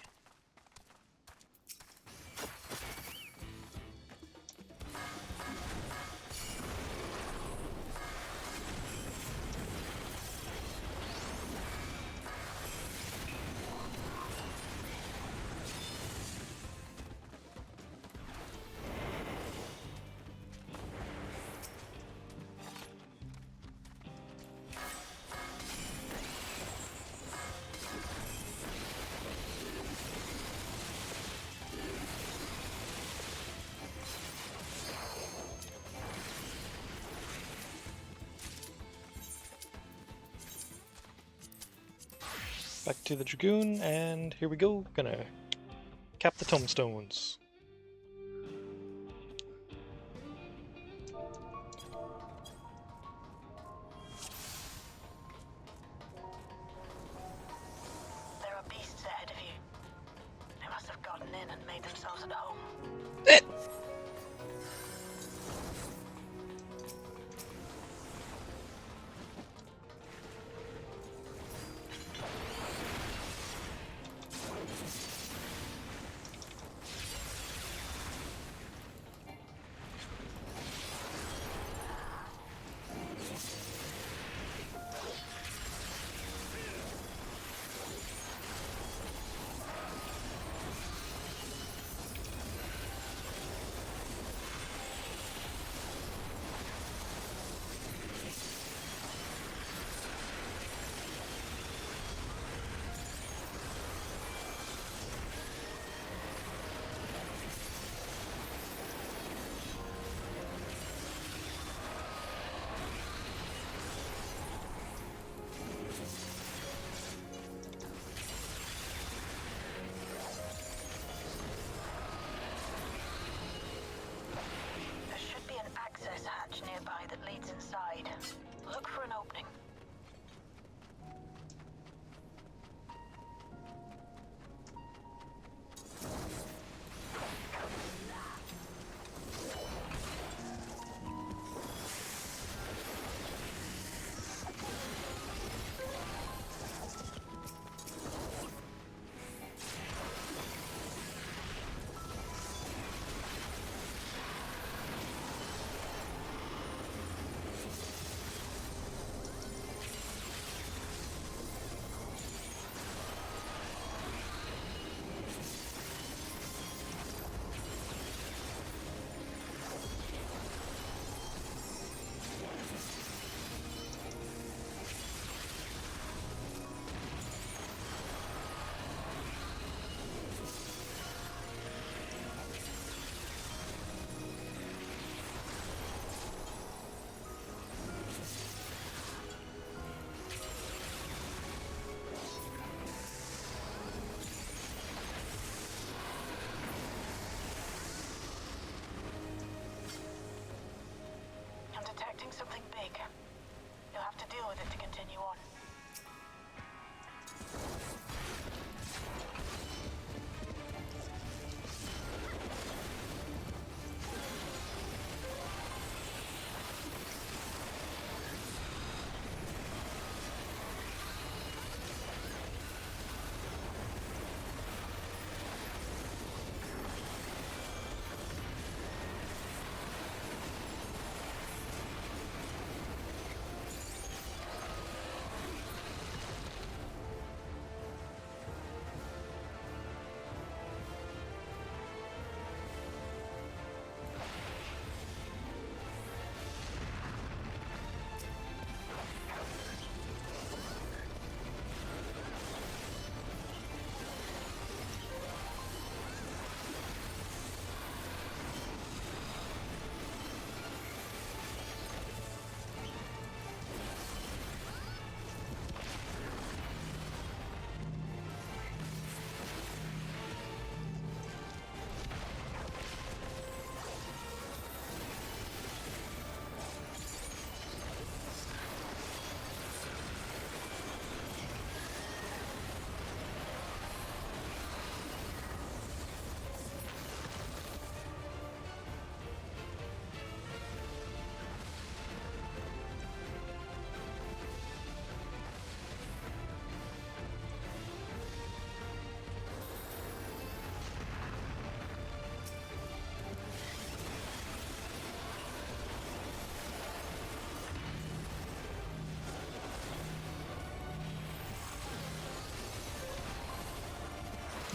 Back to the Dragoon, and here we go. Gonna cap the tombstones. There are beasts ahead of you. They must have gotten in and made themselves at home.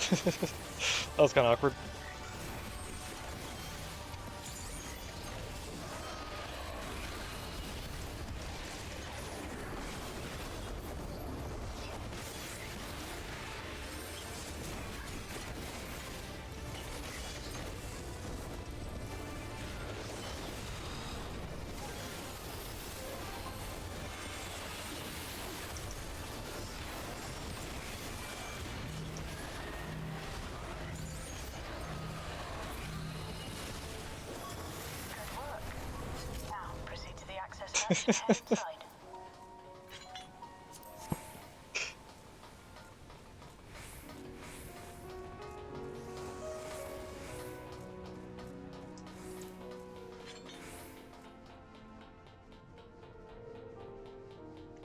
That was kind of awkward. Good work. Now, proceed to the access hatch and head inside.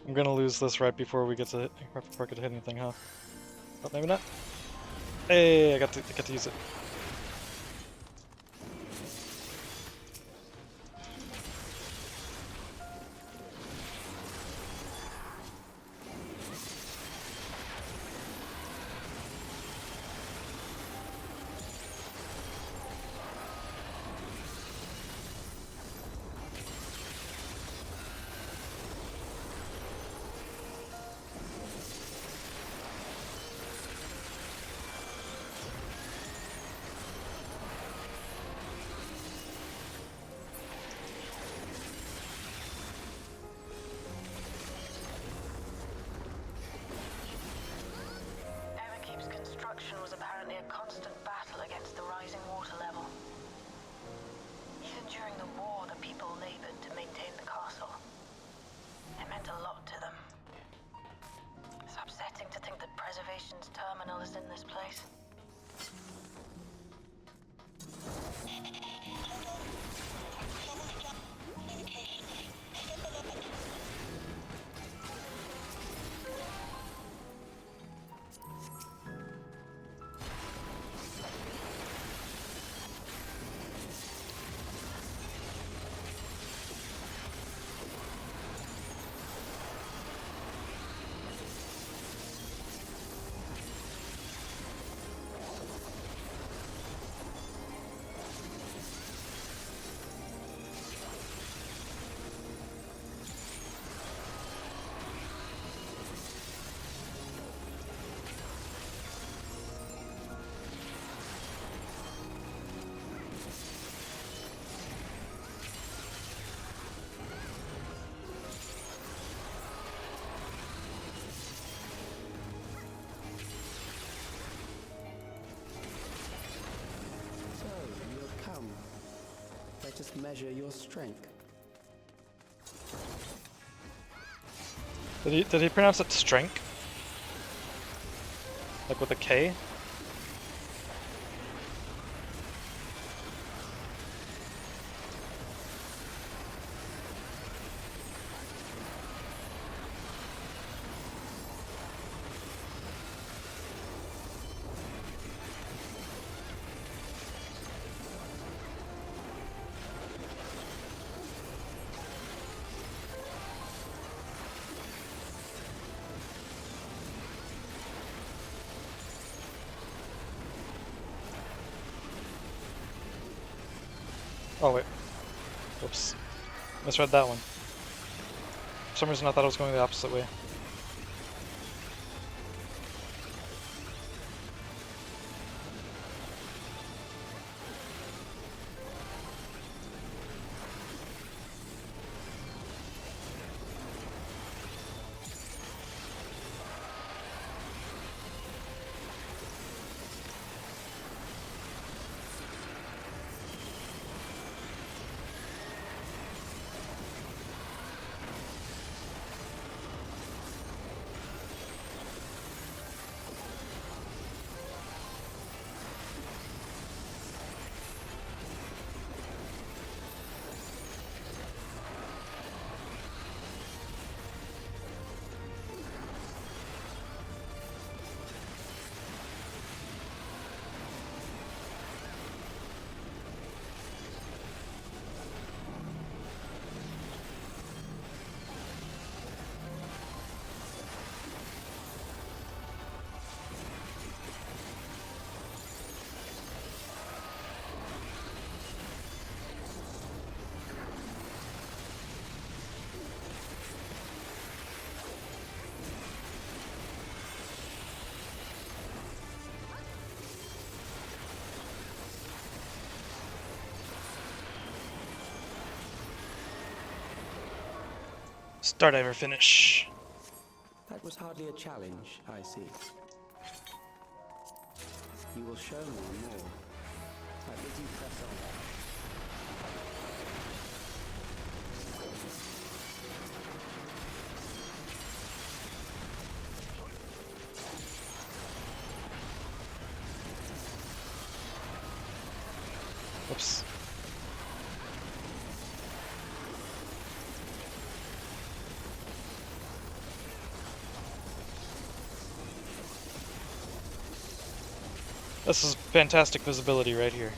I'm gonna lose this right before we get to right before I get to hit anything, huh? But maybe not. Hey, I got to use it. Everkeep's construction was apparently a constant battle against the rising water level. Even during the war, the people labored to maintain the castle. It meant a lot to them. It's upsetting to think that Preservation's terminal is in this place. So, you have come. Let us measure your strength. Did he pronounce it strength? Like with a K? Oh wait. Whoops. Misread that one. For some reason I thought I was going the opposite way. Stardiver finish. That was hardly a challenge, I see. You will show me more. I bid you press on. Whoops. This is fantastic visibility right here.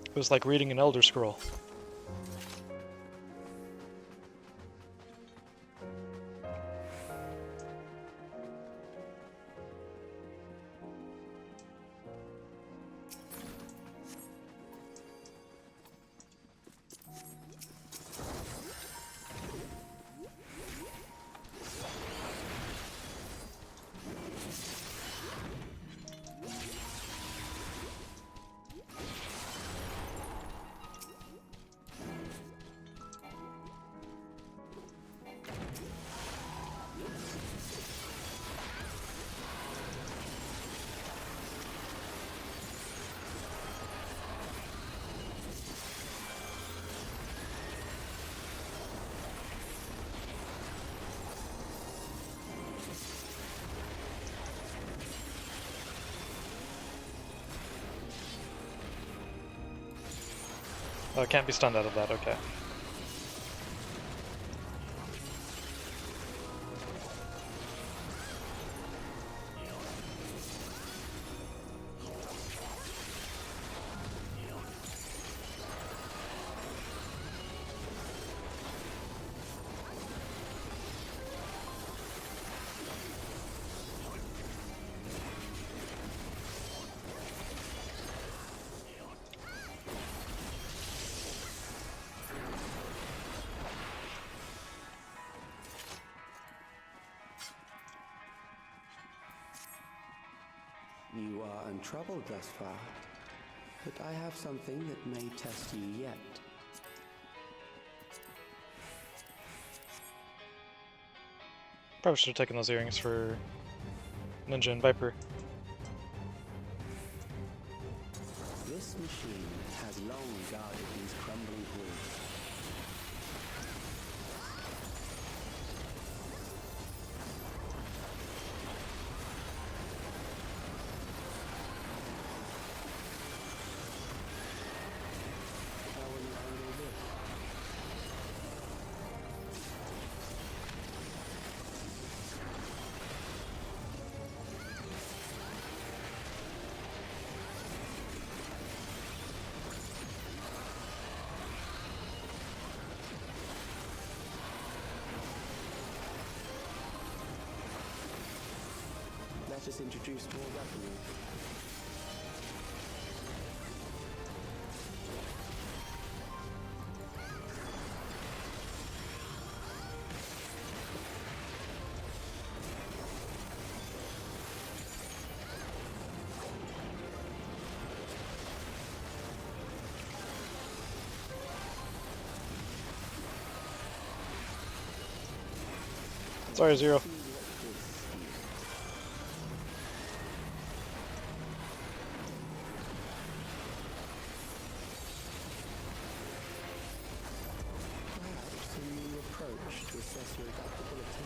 It was like reading an Elder Scroll. Oh, it can't be stunned out of that, okay. You are untroubled thus far, but I have something that may test you yet. Probably should have taken those earrings for Ninja and Viper. This machine has long guarded these crumbling halls. How will you handle this? Let us introduce more weaponry. Sorry, Zero. See what this is. Perhaps a new approach to assess your adaptability.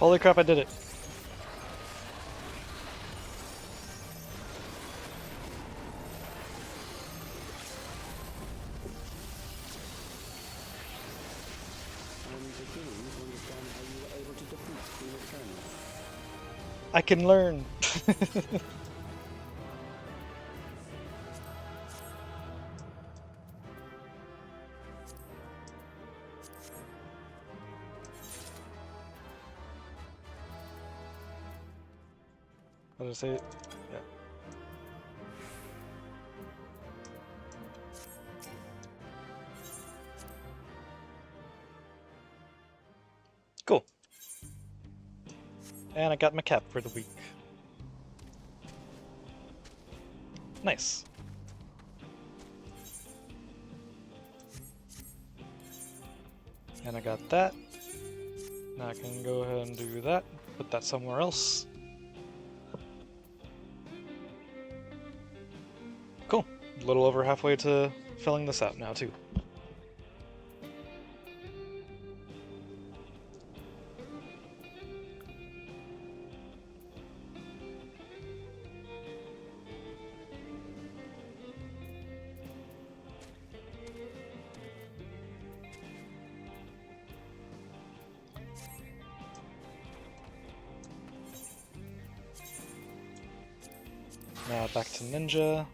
Holy crap, I did it. I'm beginning to understand how you were able to defeat Queen Eternal. I can learn. What did I say? Yeah. Cool. And I got my cap for the week. Nice. And I got that. Now I can go ahead and do that. Put that somewhere else. Cool. A little over halfway to filling this out now, too. Now back to Ninja.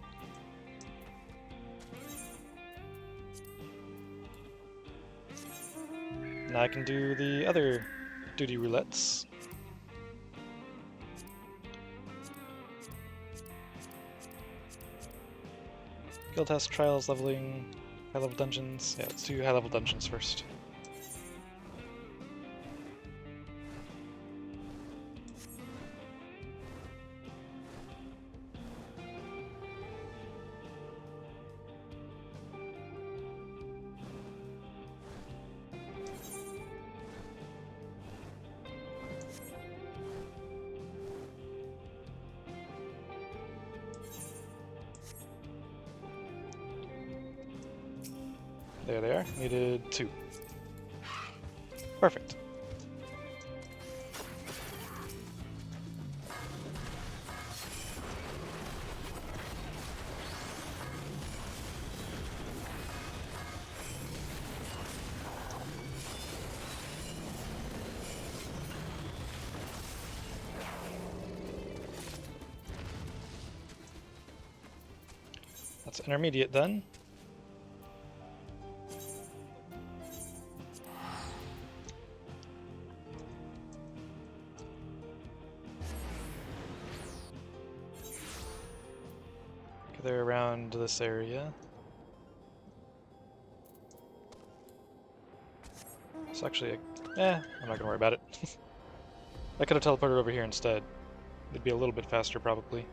Now I can do the other duty roulettes. Guild House Trials, leveling, high level dungeons. Yeah, let's do high level dungeons first. There they are. Needed 2. Perfect. That's intermediate done. They're around this area. It's actually I'm not gonna worry about it. I could have teleported over here instead. It'd be a little bit faster, probably.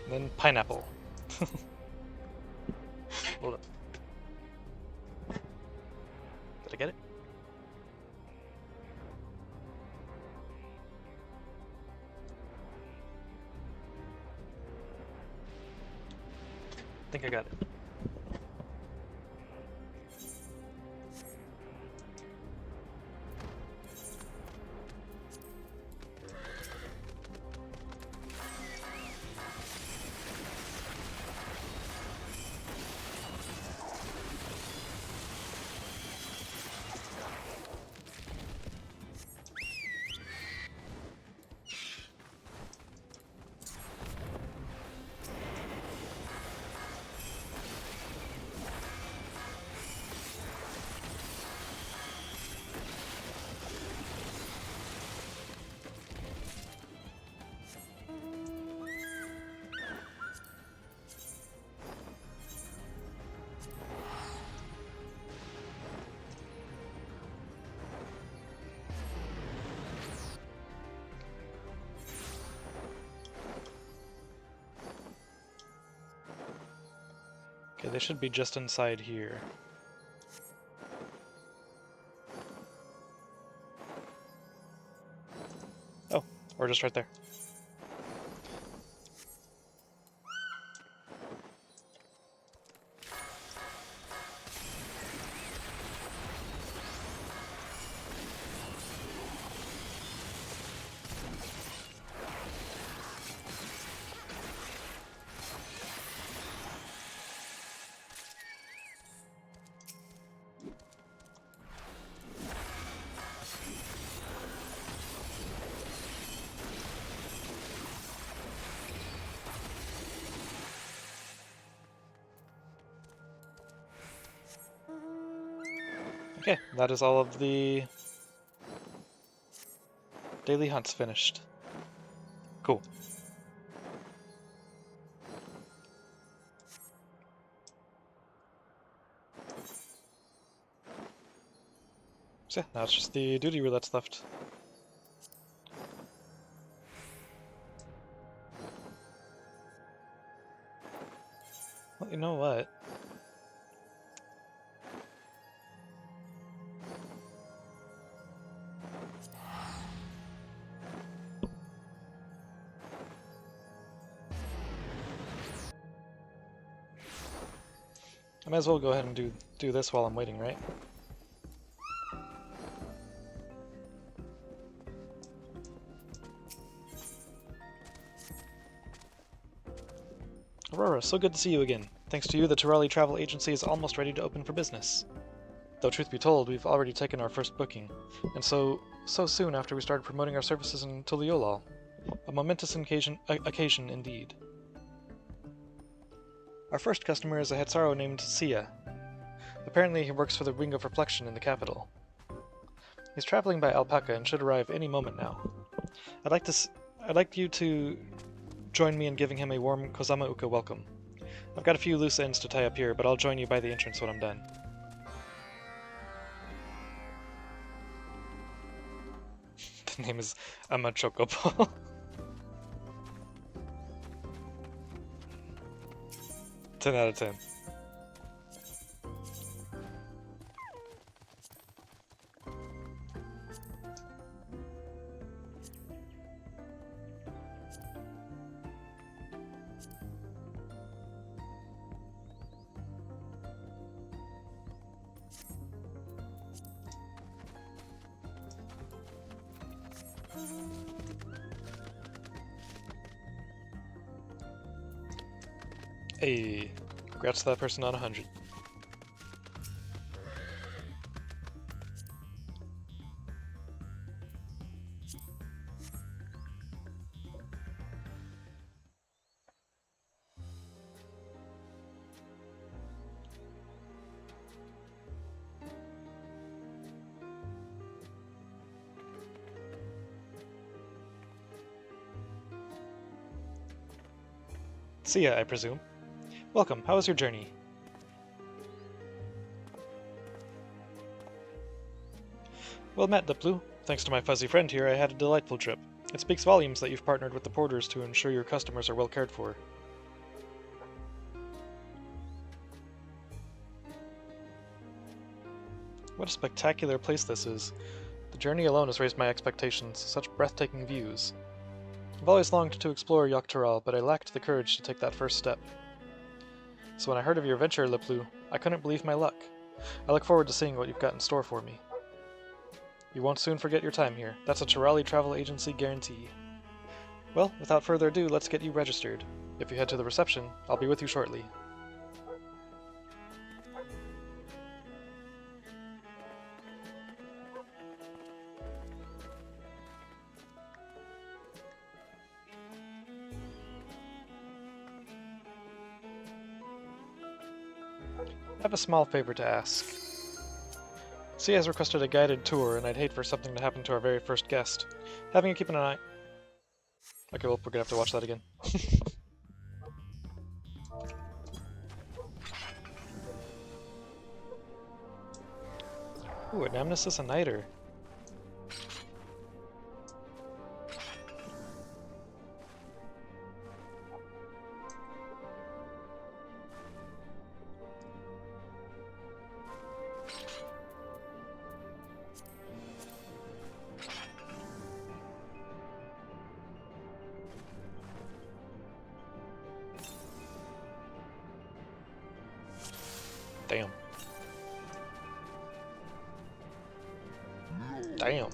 And then pineapple. Hold up. Did I get it? I think I got it. Okay, they should be just inside here. Oh, or just right there. Okay, that is all of the daily hunts finished. Cool. So yeah, now it's just the duty roulettes left. Well, you know what? I might as well go ahead and do this while I'm waiting, right? Aurora, so good to see you again. Thanks to you, the Tirali Travel Agency is almost ready to open for business. Though truth be told, we've already taken our first booking, and so soon after we started promoting our services in Tuliolal. A momentous occasion indeed. Our first customer is a Hetzaro named Sia. Apparently he works for the Ring of Reflection in the capital. He's traveling by alpaca and should arrive any moment now. I'd like you to join me in giving him a warm Kozama Uka welcome. I've got a few loose ends to tie up here, but I'll join you by the entrance when I'm done. The name is Amachokopo. 10 out of 10. Hey, congrats to that person on 100. See ya, I presume. Welcome, how was your journey? Well met, Diplu. Thanks to my fuzzy friend here, I had a delightful trip. It speaks volumes that you've partnered with the porters to ensure your customers are well cared for. What a spectacular place this is. The journey alone has raised my expectations, such breathtaking views. I've always longed to explore Yogg-Toral, but I lacked the courage to take that first step. So when I heard of your venture, Liplu, I couldn't believe my luck. I look forward to seeing what you've got in store for me. You won't soon forget your time here. That's a Tirali Travel Agency guarantee. Well, without further ado, let's get you registered. If you head to the reception, I'll be with you shortly. I have a small favor to ask. C has requested a guided tour, and I'd hate for something to happen to our very first guest. Having you keep an eye... Okay, well, we're gonna have to watch that again. Ooh, an Nemesis and Niter. Damn. Damn.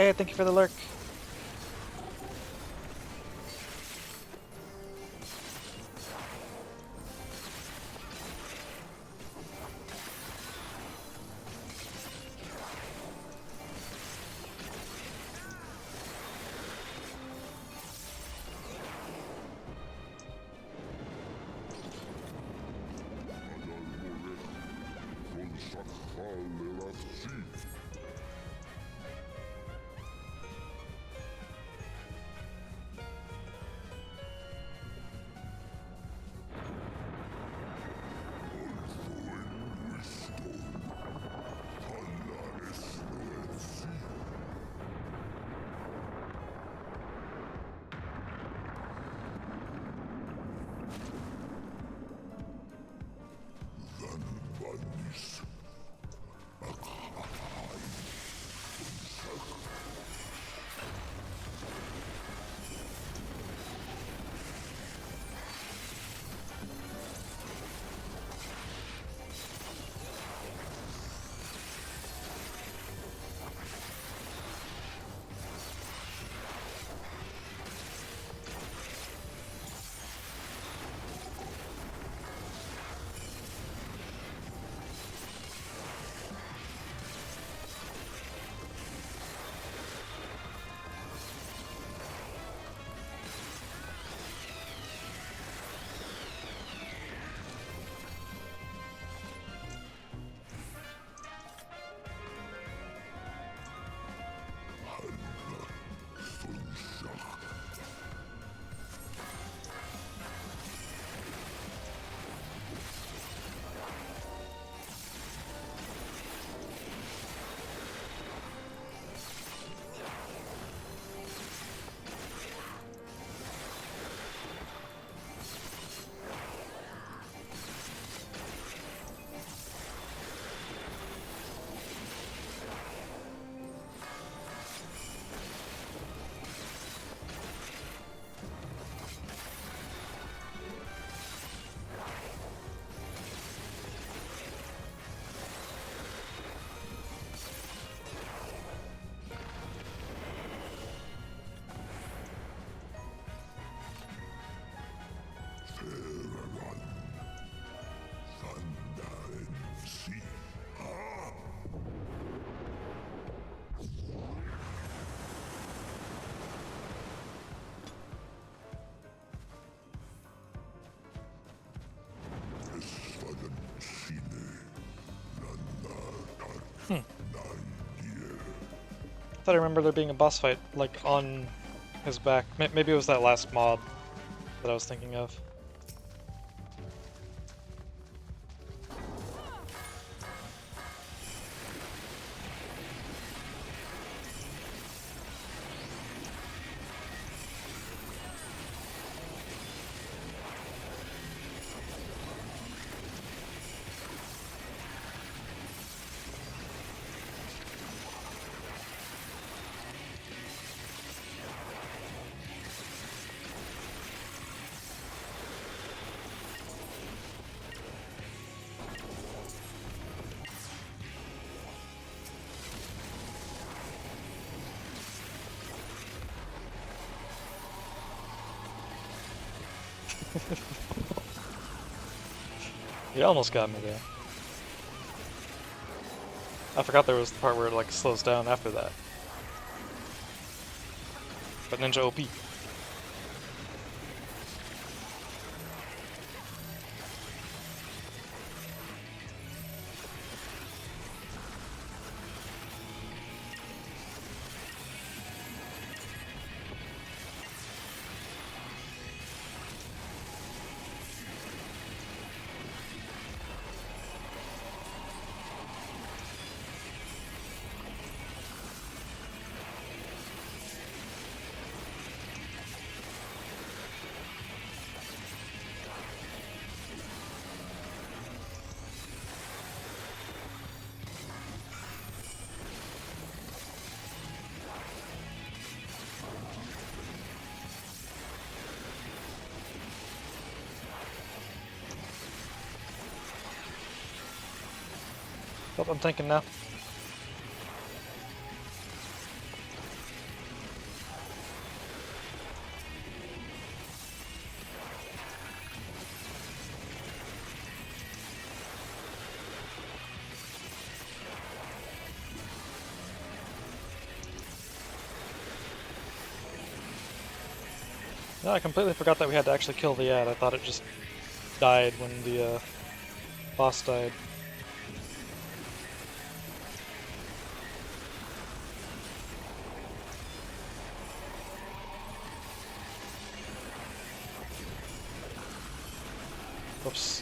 Hey, thank you for the lurk. I thought I remember there being a boss fight, like, on his back. Maybe it was that last mob that I was thinking of. You almost got me there. I forgot there was the part where it like slows down after that. But Ninja OP. Oh, I'm thinking now. No, I completely forgot that we had to actually kill the ad. I thought it just died when the boss died. Oops.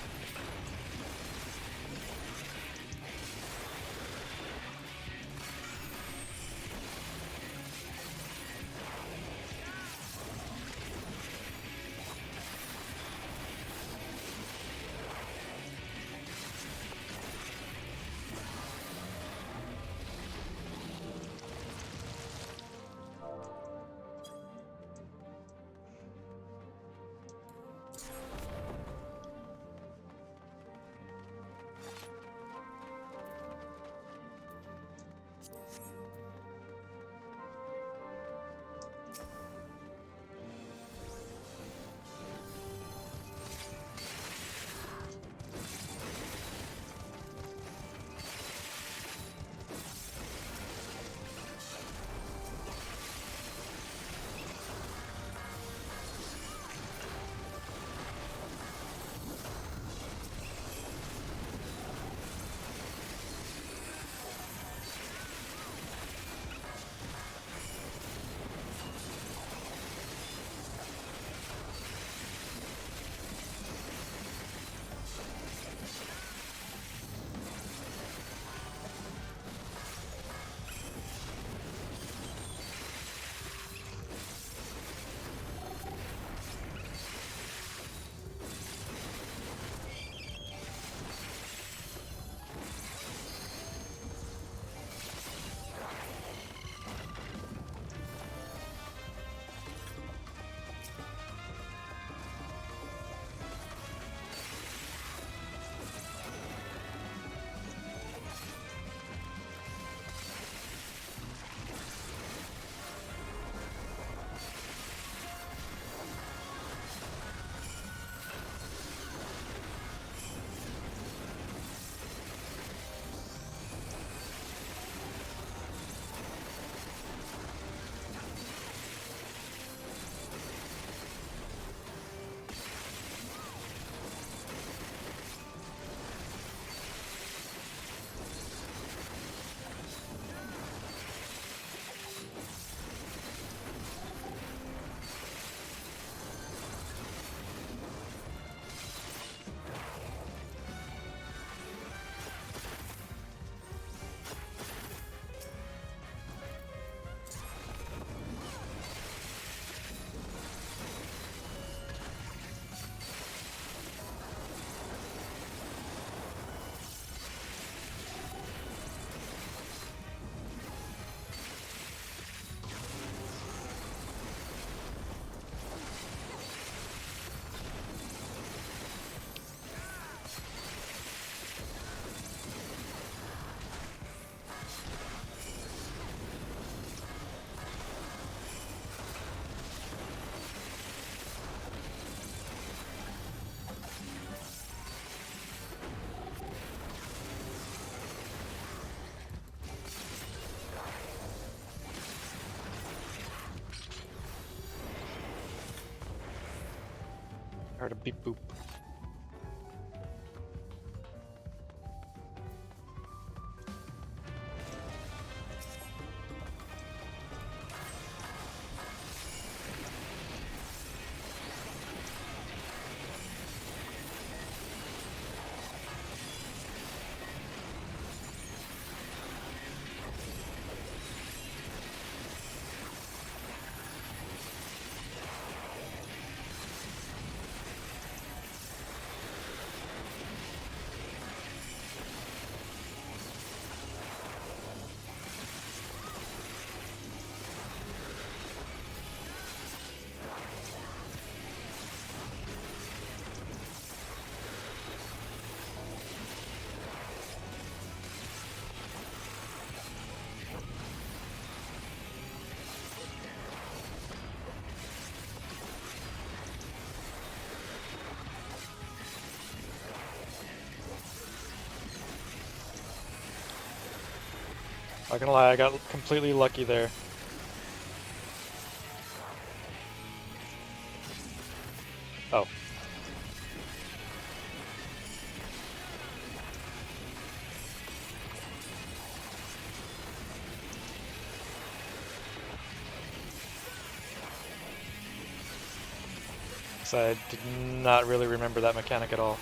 I heard a beep boop. Not gonna lie, I got completely lucky there. So I did not really remember that mechanic at all.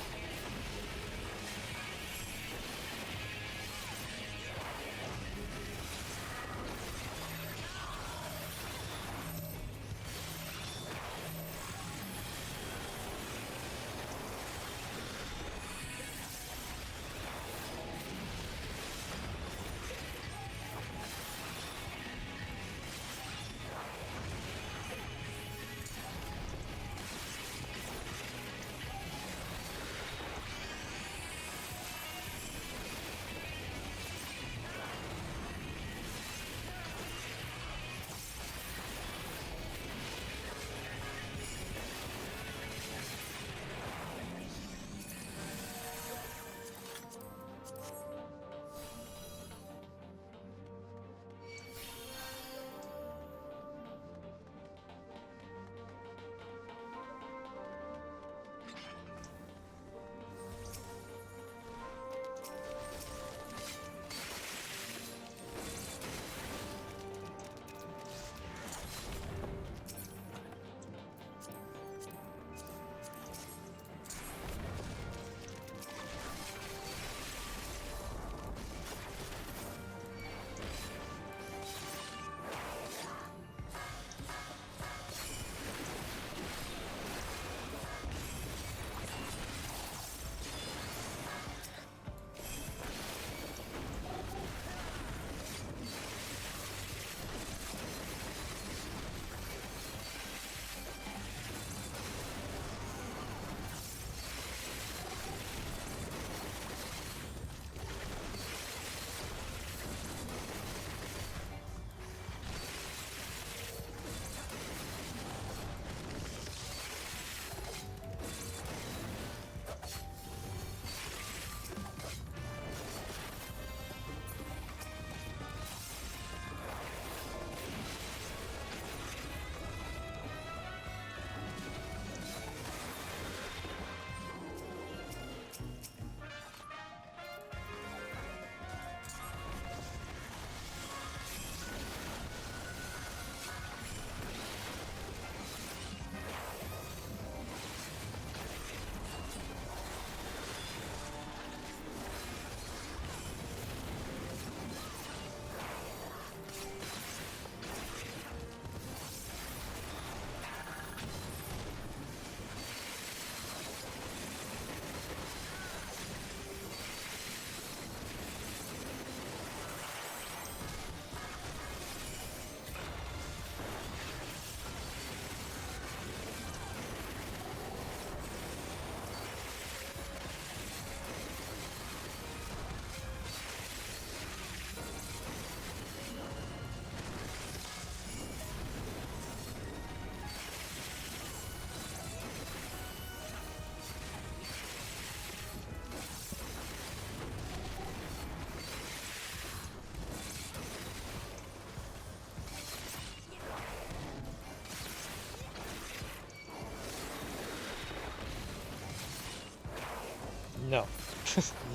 No.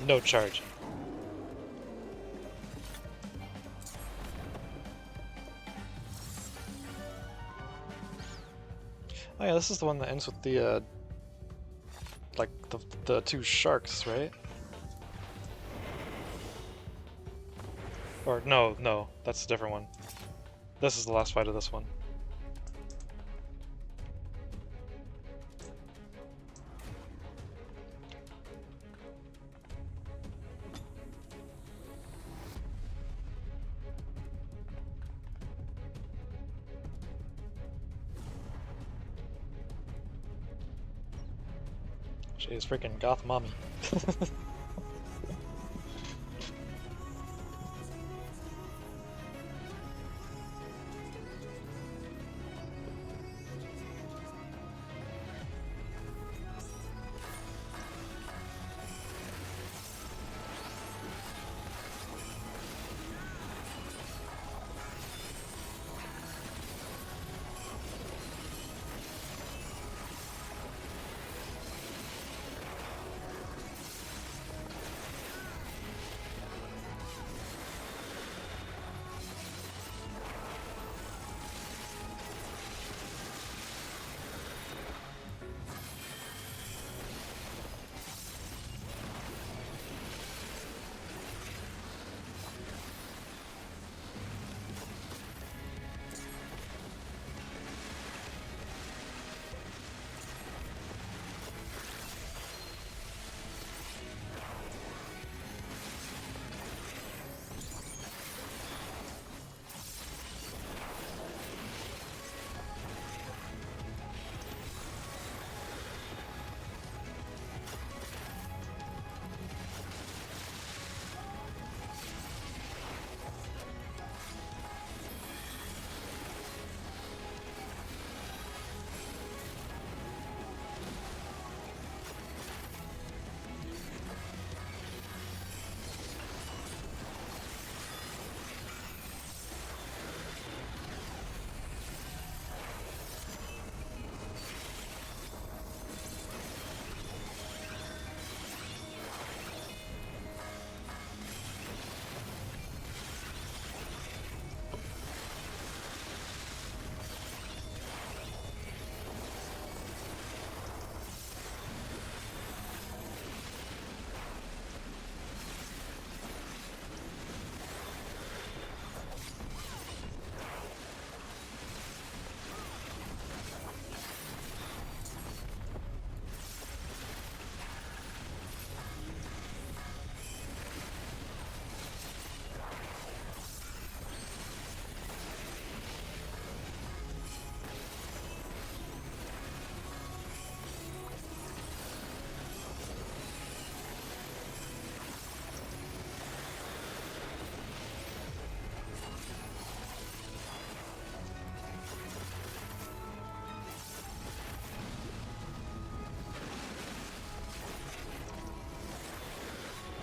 No charge. Oh yeah, this is the one that ends with the, like, the two sharks, right? Or, no, that's a different one. This is the last fight of this one. She's freaking goth mommy.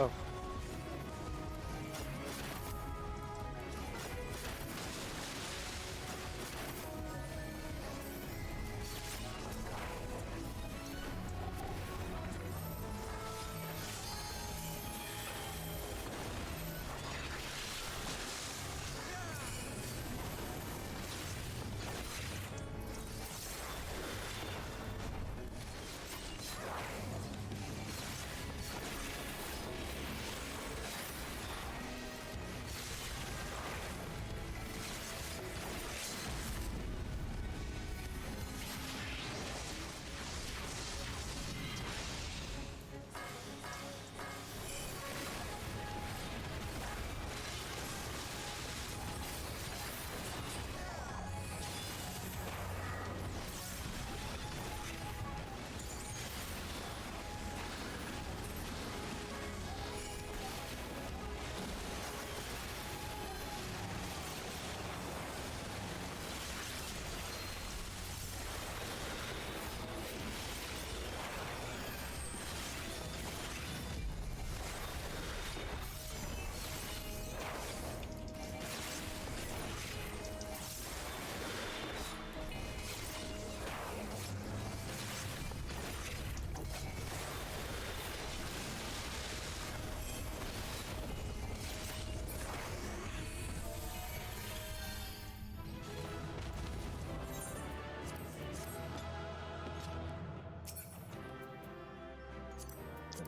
Oh.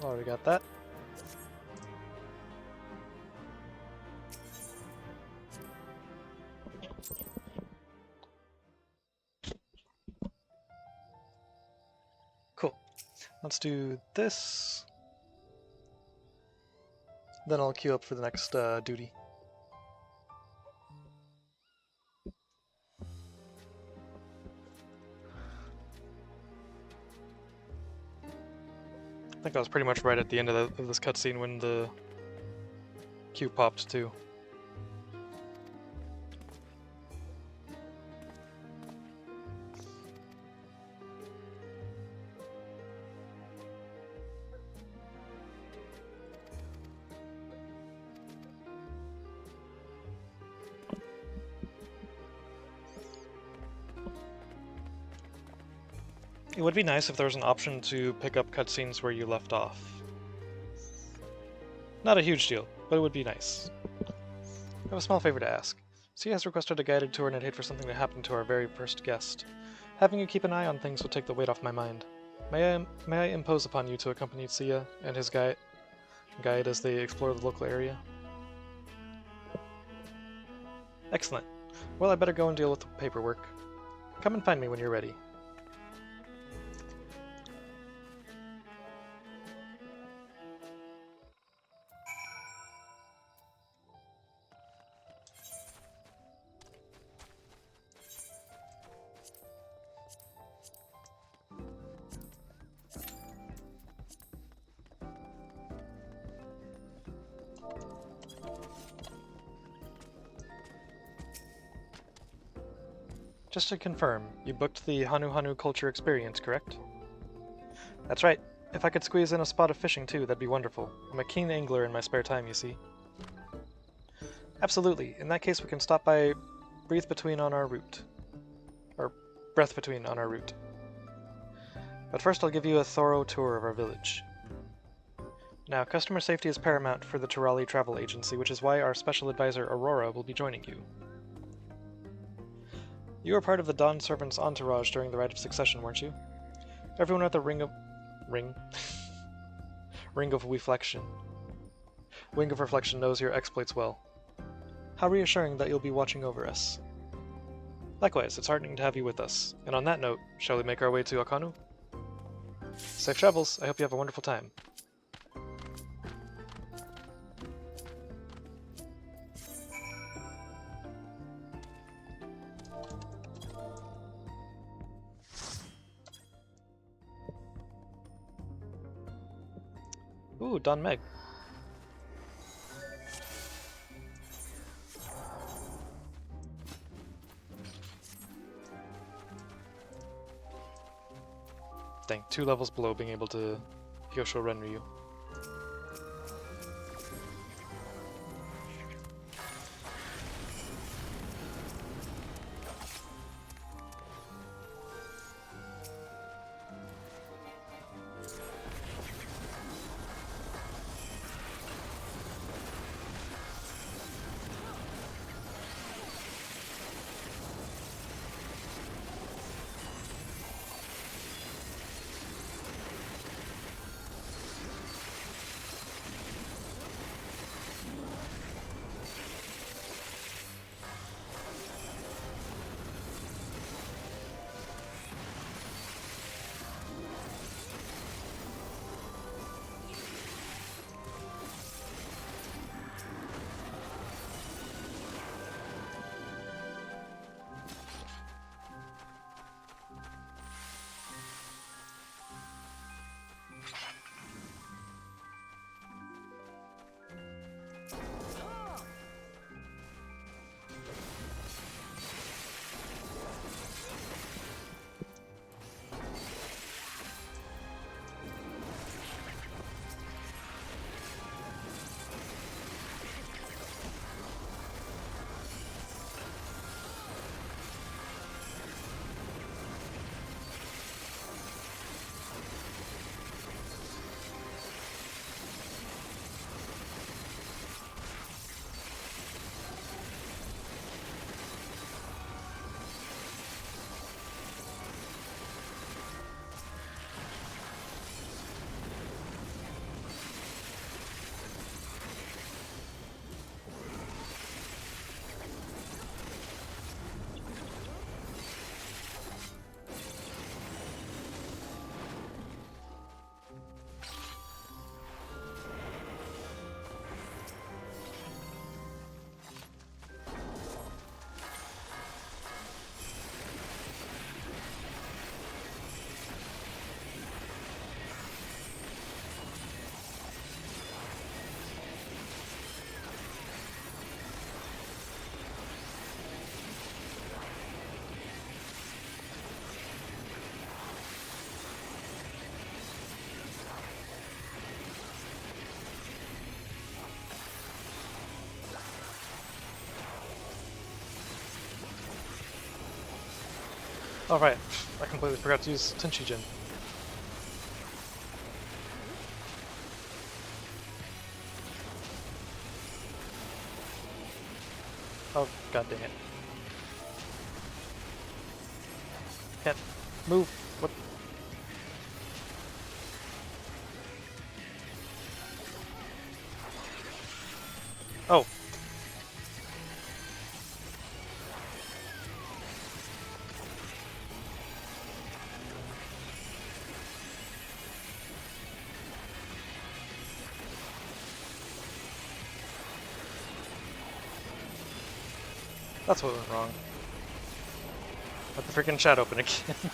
Already got that. Cool. Let's do this. Then I'll queue up for the next duty. I think I was pretty much right at the end of this cutscene when the queue popped too. It would be nice if there was an option to pick up cutscenes where you left off. Not a huge deal, but it would be nice. I have a small favor to ask. C has requested a guided tour and I'd hate for something to happen to our very first guest. Having you keep an eye on things would take the weight off my mind. May I impose upon you to accompany Sia and his guide as they explore the local area? Excellent. Well, I better go and deal with the paperwork. Come and find me when you're ready. Just to confirm, you booked the Hanu Hanu Culture Experience, correct? That's right. If I could squeeze in a spot of fishing too, that'd be wonderful. I'm a keen angler in my spare time, you see. Absolutely. In that case, we can stop by Breathe Between on our route. Or Breath Between on our route. But first I'll give you a thorough tour of our village. Now, customer safety is paramount for the Turali Travel Agency, which is why our special advisor Aurora will be joining you. You were part of the Dawn Servant's entourage during the Rite of Succession, weren't you? Everyone at the Ring of Reflection. Wing of Reflection knows your exploits well. How reassuring that you'll be watching over us. Likewise, it's heartening to have you with us. And on that note, shall we make our way to Akanu? Safe travels. I hope you have a wonderful time. Ooh, Don Meg. Dang, 2 levels below being able to Hyosho Renryu. Oh right, I completely forgot to use Tenchi-Jin. Oh, god dang it. Can't move. What? Oh. That's what went wrong. Let the freaking chat open again.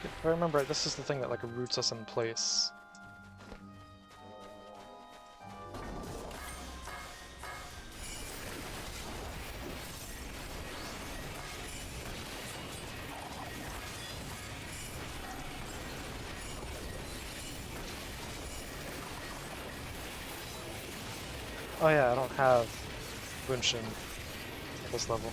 If I remember right, this is the thing that like roots us in place. Oh yeah, I don't have Bunshin at this level.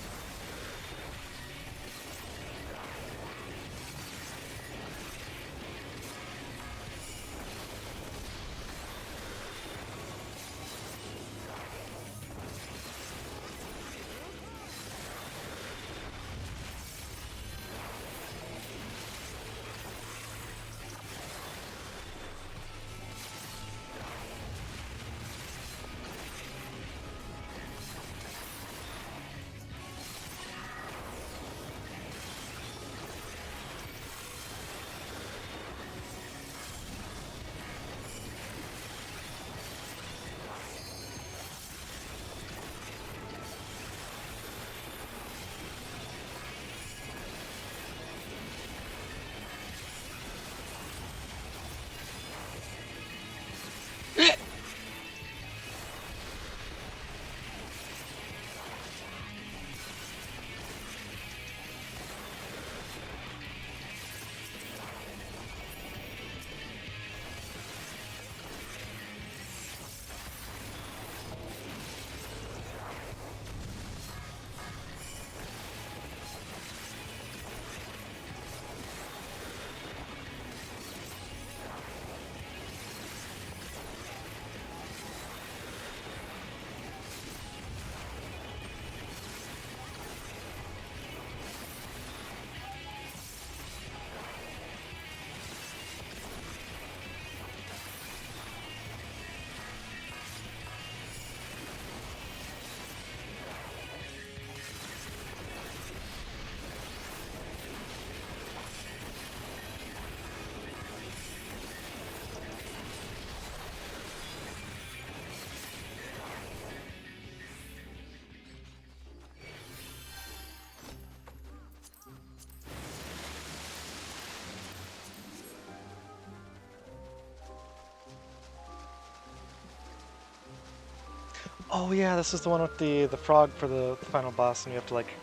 Oh yeah, this is the one with the frog for the final boss, and you have to like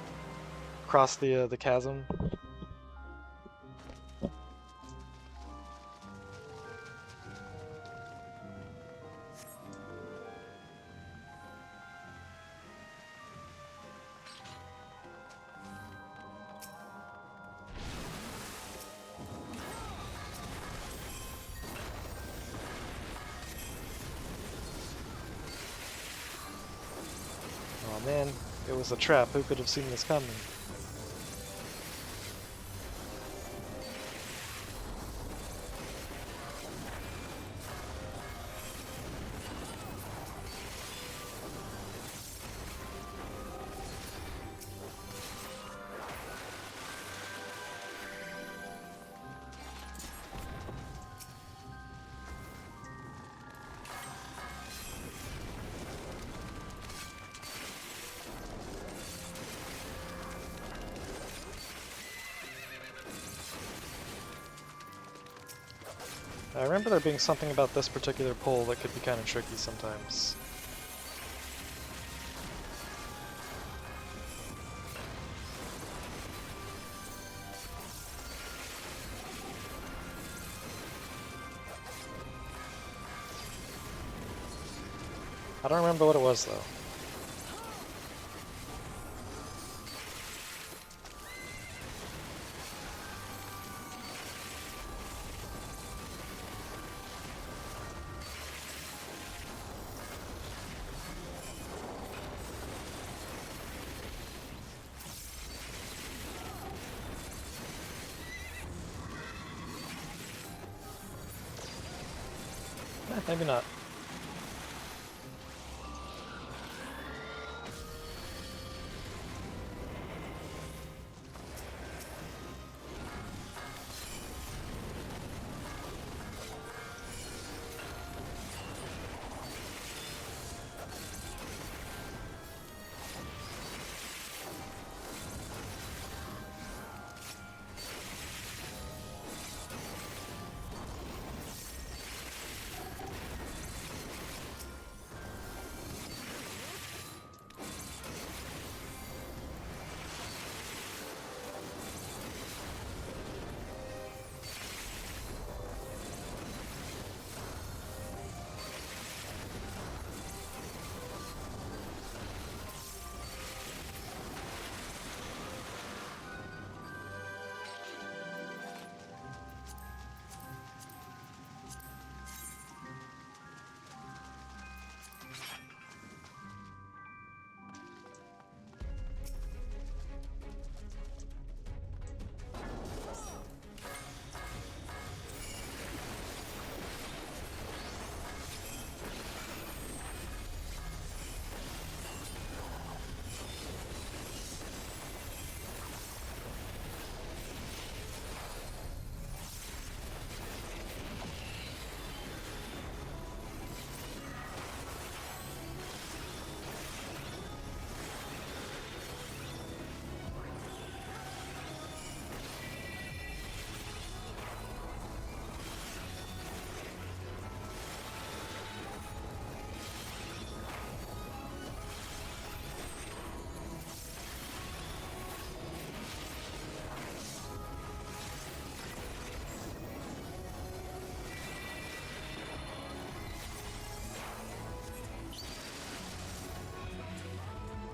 cross the chasm. Oh man, it was a trap. Who could have seen this coming? I remember there being something about this particular pull that could be kind of tricky sometimes. I don't remember what it was though. Maybe not.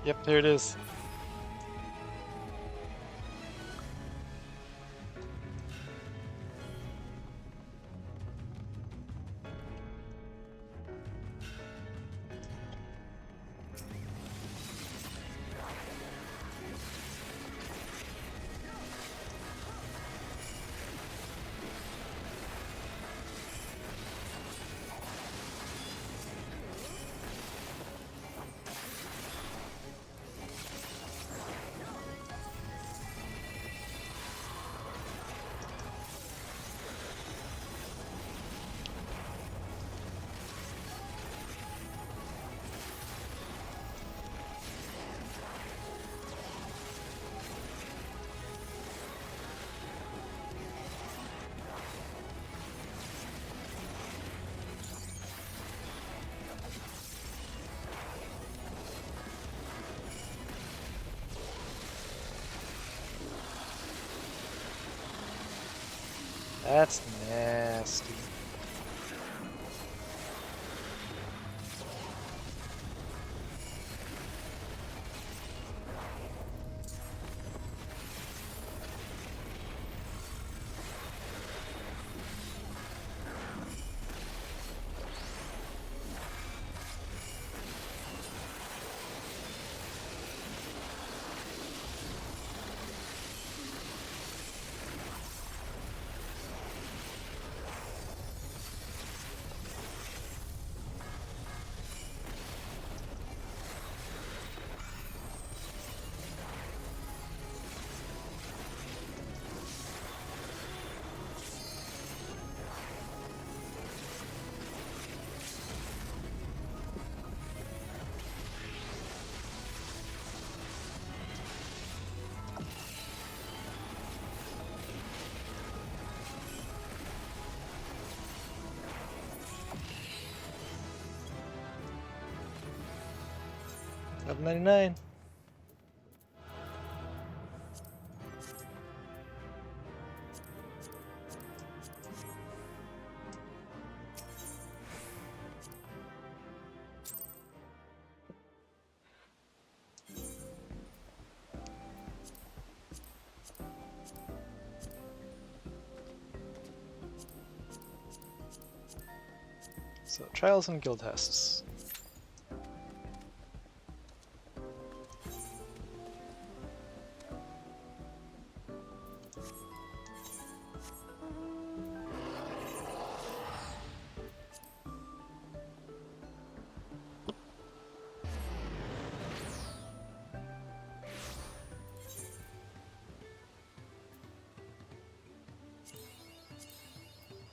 Yep, here it is. That's nasty. Level 99. So, trials and guild tests.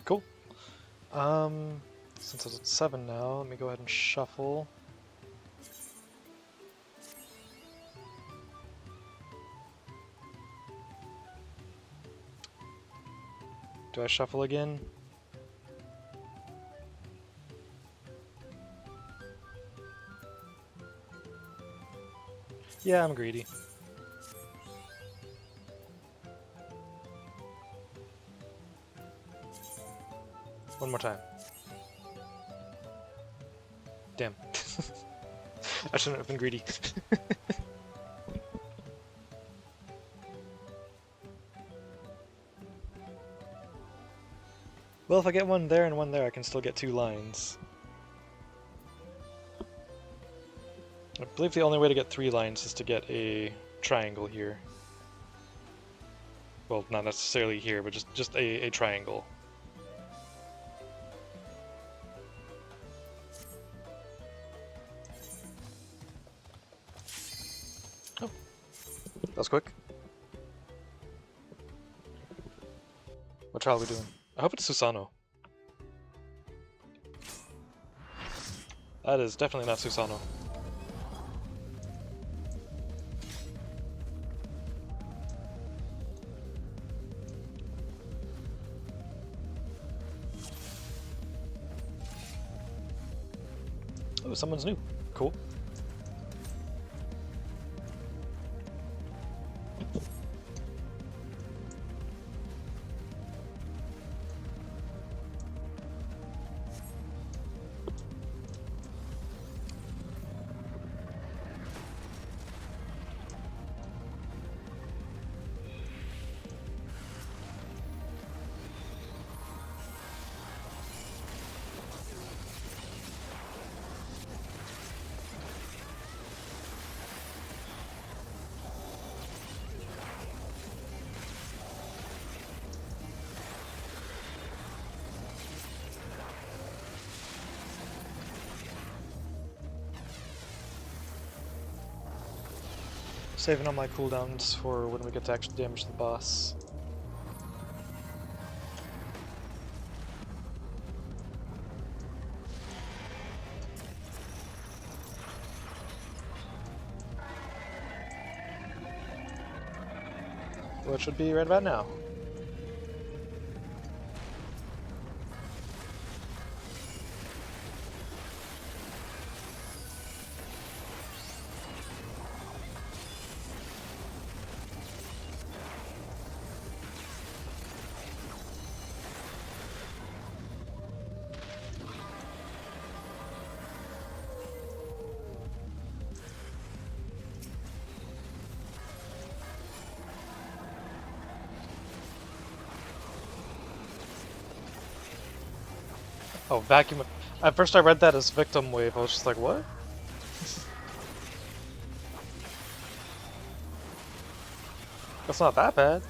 Cool. Since it's at 7 now, let me go ahead and shuffle. Do I shuffle again? Yeah, I'm greedy. One more time. Damn. I shouldn't have been greedy. Well, if I get one there and one there, I can still get 2 lines. I believe the only way to get 3 lines is to get a triangle here. Well, not necessarily here, but just a triangle. Oh, that was quick. What trial are we doing? I hope it's Susano. That is definitely not Susano. Oh, someone's new. Cool. Saving all my cooldowns for when we get to actually damage the boss. Which would be right about now. Oh, vacuum. At first I read that as victim wave. I was just like, what? That's not that bad.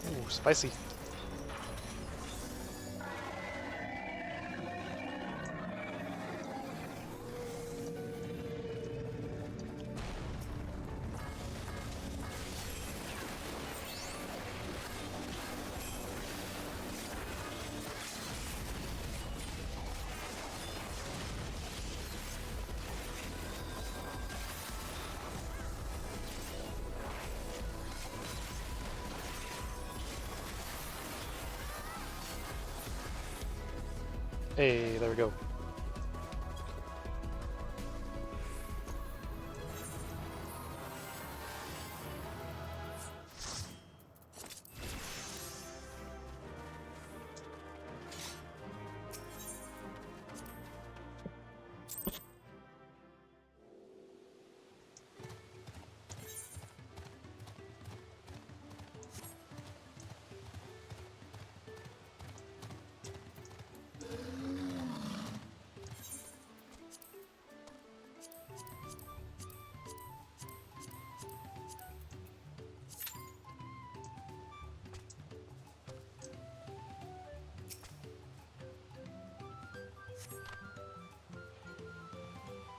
Ooh, spicy. Hey, there we go.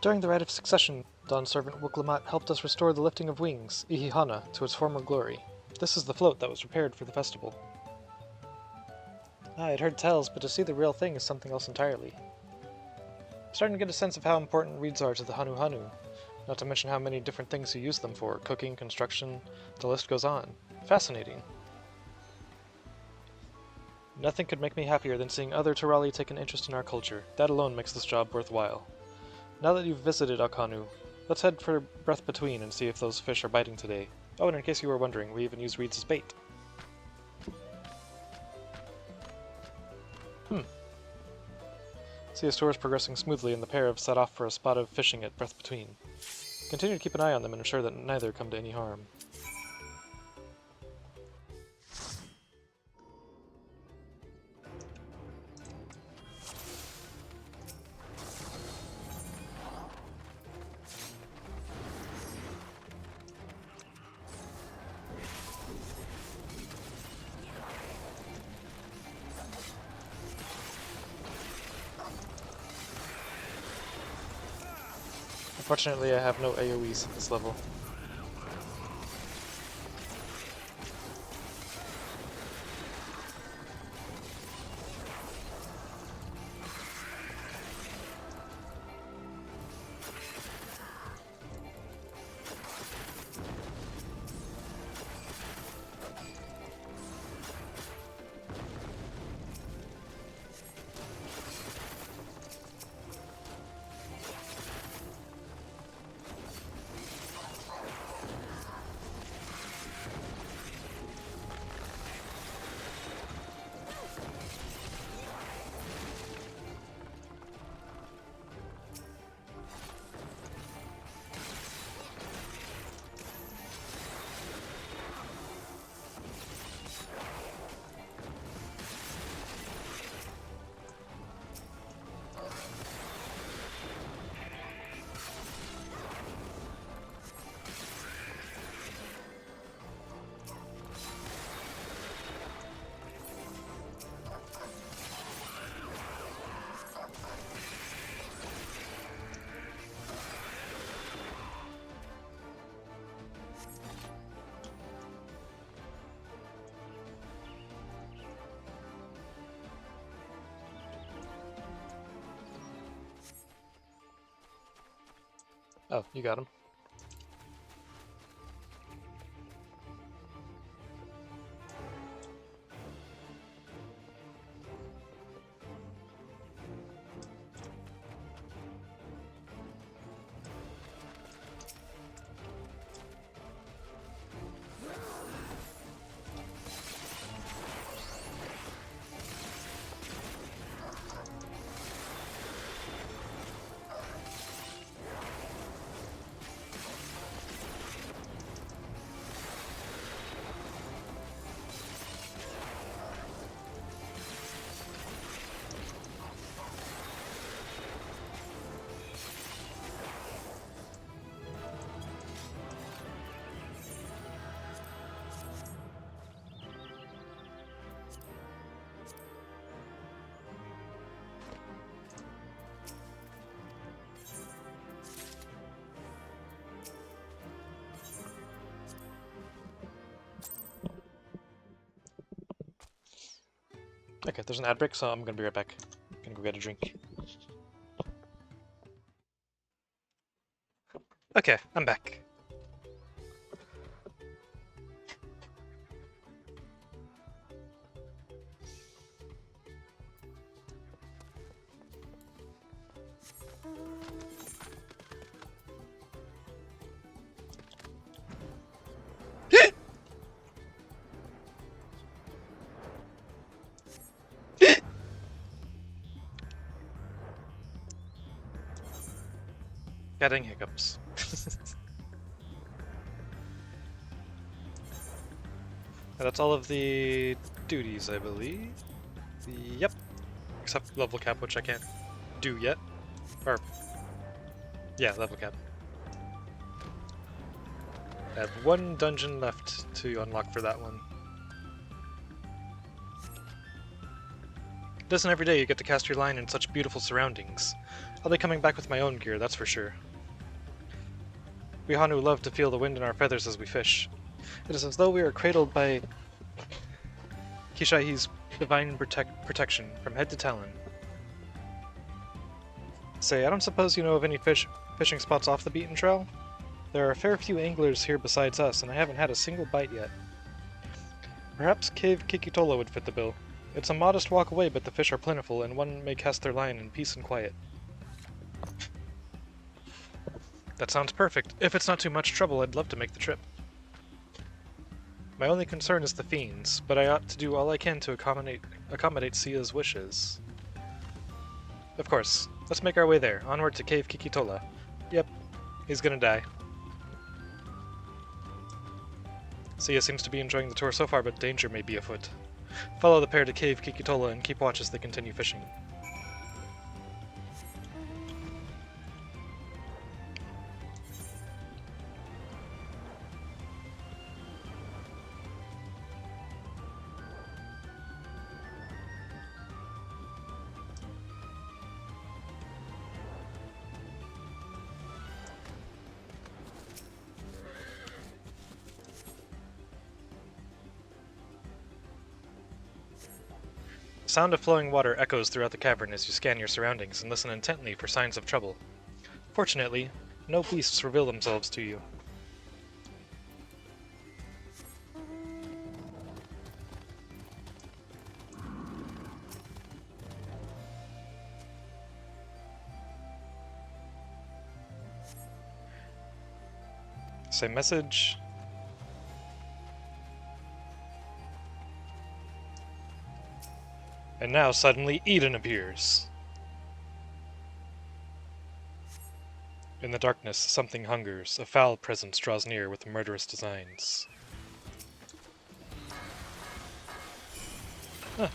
During the Rite of Succession, Dawn servant Wuklamot helped us restore the lifting of wings, Ihihana, to its former glory. This is the float that was repaired for the festival. I'd heard tells, but to see the real thing is something else entirely. I'm starting to get a sense of how important reeds are to the Hanu Hanu, not to mention how many different things you use them for, cooking, construction, the list goes on. Fascinating. Nothing could make me happier than seeing other Turali take an interest in our culture. That alone makes this job worthwhile. Now that you've visited Akanu, let's head for Breath Between and see if those fish are biting today. Oh, and in case you were wondering, we even use reeds as bait. Sia's tour is progressing smoothly, and the pair have set off for a spot of fishing at Breath Between. Continue to keep an eye on them and ensure that neither come to any harm. Fortunately, I have no AoEs at this level. Oh, you got him. Okay, there's an ad break, so I'm gonna be right back. Gonna go get a drink. Okay, I'm back. Getting hiccups. And that's all of the duties, I believe. Yep. Except level cap, which I can't do yet. Or, yeah, level cap. I have one dungeon left to unlock for that one. It isn't every day you get to cast your line in such beautiful surroundings. I'll be coming back with my own gear, that's for sure. We Hanu love to feel the wind in our feathers as we fish. It is as though we are cradled by Kishai's divine protection from head to talon. Say, I don't suppose you know of any fishing spots off the beaten trail? There are a fair few anglers here besides us, and I haven't had a single bite yet. Perhaps Cave Kikitola would fit the bill. It's a modest walk away, but the fish are plentiful, and one may cast their line in peace and quiet. That sounds perfect. If it's not too much trouble, I'd love to make the trip. My only concern is the fiends, but I ought to do all I can to accommodate Sia's wishes. Of course. Let's make our way there, onward to Cave Kikitola. Yep, he's gonna die. Sia seems to be enjoying the tour so far, but danger may be afoot. Follow the pair to Cave Kikitola and keep watch as they continue fishing. Sound of flowing water echoes throughout the cavern as you scan your surroundings and listen intently for signs of trouble. Fortunately, no beasts reveal themselves to you. Same message. And now suddenly Eden appears. In the darkness, something hungers. A foul presence draws near with murderous designs.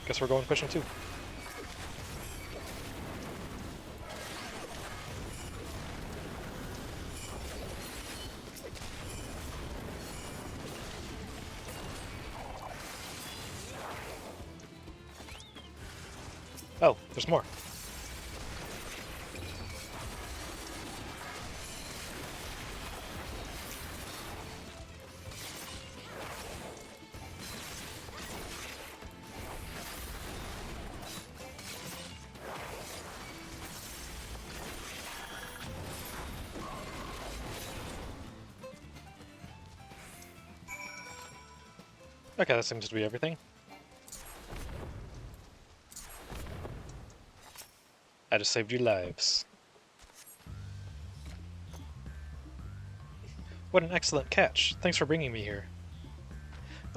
Guess we're going pushing too. Oh, there's more. Okay, that seems to be everything. I just saved you lives. What an excellent catch. Thanks for bringing me here.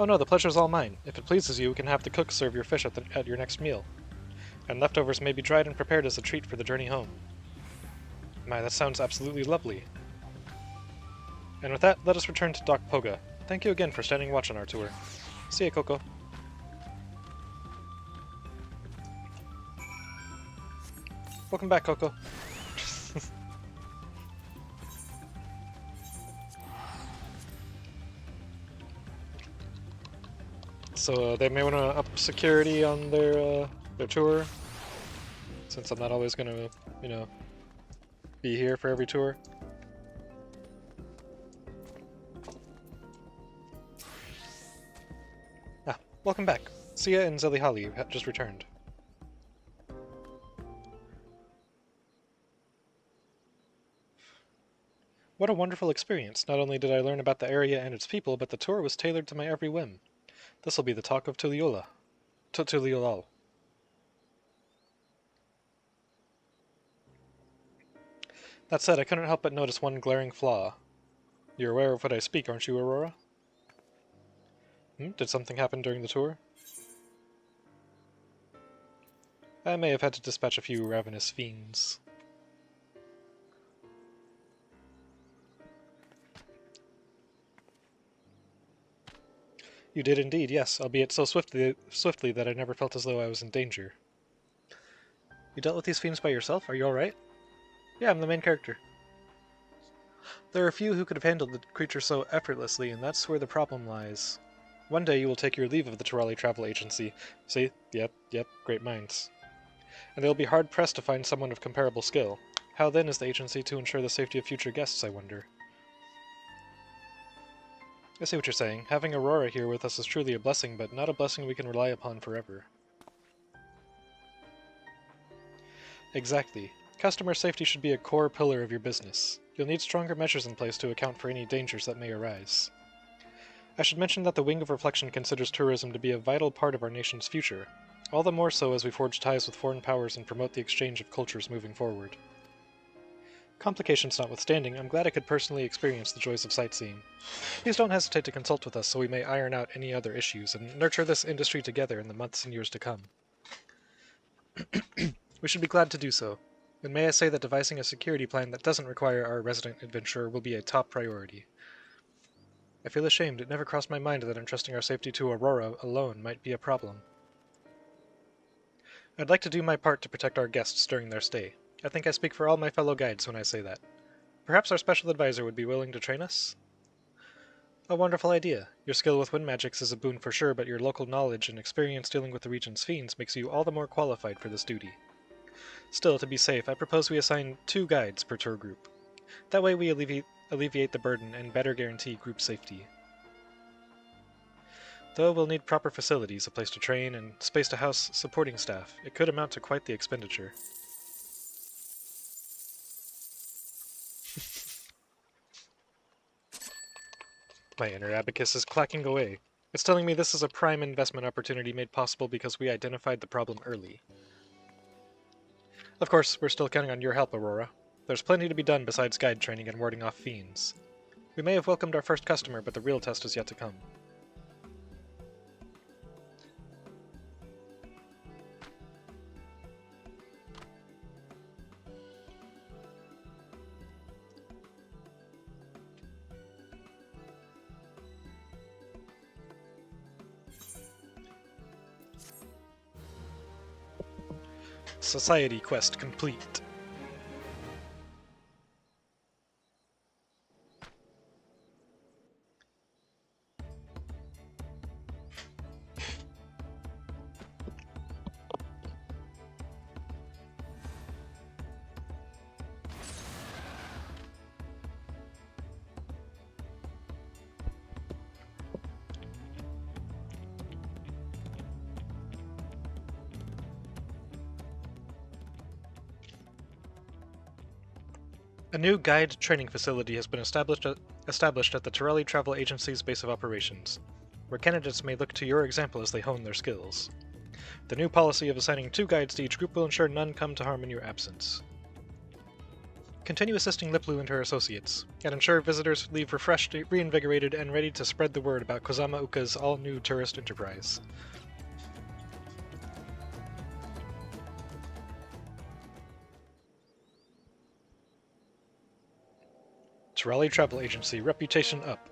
Oh no, the pleasure's all mine. If it pleases you, we can have the cook serve your fish at your next meal. And leftovers may be dried and prepared as a treat for the journey home. My, that sounds absolutely lovely. And with that, let us return to Doc Poga. Thank you again for standing watch on our tour. See ya, Coco. Welcome back, Coco. So they may want to up security on their tour, since I'm not always gonna, be here for every tour. Welcome back. Sia and Zelihali have just returned. What a wonderful experience. Not only did I learn about the area and its people, but the tour was tailored to my every whim. This will be the talk of Tuliolal. That said, I couldn't help but notice one glaring flaw. You're aware of what I speak, aren't you, Aurora? Did something happen during the tour? I may have had to dispatch a few ravenous fiends. You did indeed, yes, albeit so swiftly that I never felt as though I was in danger. You dealt with these fiends by yourself? Are you alright? Yeah, I'm the main character. There are few who could have handled the creature so effortlessly, and that's where the problem lies. One day you will take your leave of the Turali Travel Agency. See? Yep, great minds. And they'll be hard-pressed to find someone of comparable skill. How then is the agency to ensure the safety of future guests, I wonder? I see what you're saying. Having Aurora here with us is truly a blessing, but not a blessing we can rely upon forever. Exactly. Customer safety should be a core pillar of your business. You'll need stronger measures in place to account for any dangers that may arise. I should mention that the Wing of Reflection considers tourism to be a vital part of our nation's future, all the more so as we forge ties with foreign powers and promote the exchange of cultures moving forward. Complications notwithstanding, I'm glad I could personally experience the joys of sightseeing. Please don't hesitate to consult with us so we may iron out any other issues and nurture this industry together in the months and years to come. We should be glad to do so. And may I say that devising a security plan that doesn't require our resident adventurer will be a top priority. I feel ashamed. It never crossed my mind that entrusting our safety to Aurora alone might be a problem. I'd like to do my part to protect our guests during their stay. I think I speak for all my fellow guides when I say that. Perhaps our special advisor would be willing to train us? A wonderful idea. Your skill with wind magics is a boon for sure, but your local knowledge and experience dealing with the region's fiends makes you all the more qualified for this duty. Still, to be safe, I propose we assign 2 guides per tour group. That way we alleviate the burden and better guarantee group safety. Though we'll need proper facilities, a place to train, and space to house supporting staff. It could amount to quite the expenditure. My inner abacus is clacking away. It's telling me this is a prime investment opportunity made possible because we identified the problem early. Of course, we're still counting on your help, Aurora. There's plenty to be done besides guide training and warding off fiends. We may have welcomed our first customer, but the real test is yet to come. Society quest complete. A new guide training facility has been established at the Torelli Travel Agency's base of operations, where candidates may look to your example as they hone their skills. The new policy of assigning 2 guides to each group will ensure none come to harm in your absence. Continue assisting Liplu and her associates, and ensure visitors leave refreshed, reinvigorated, and ready to spread the word about Kozama Uka's all-new tourist enterprise. Torelli Travel Agency, reputation up.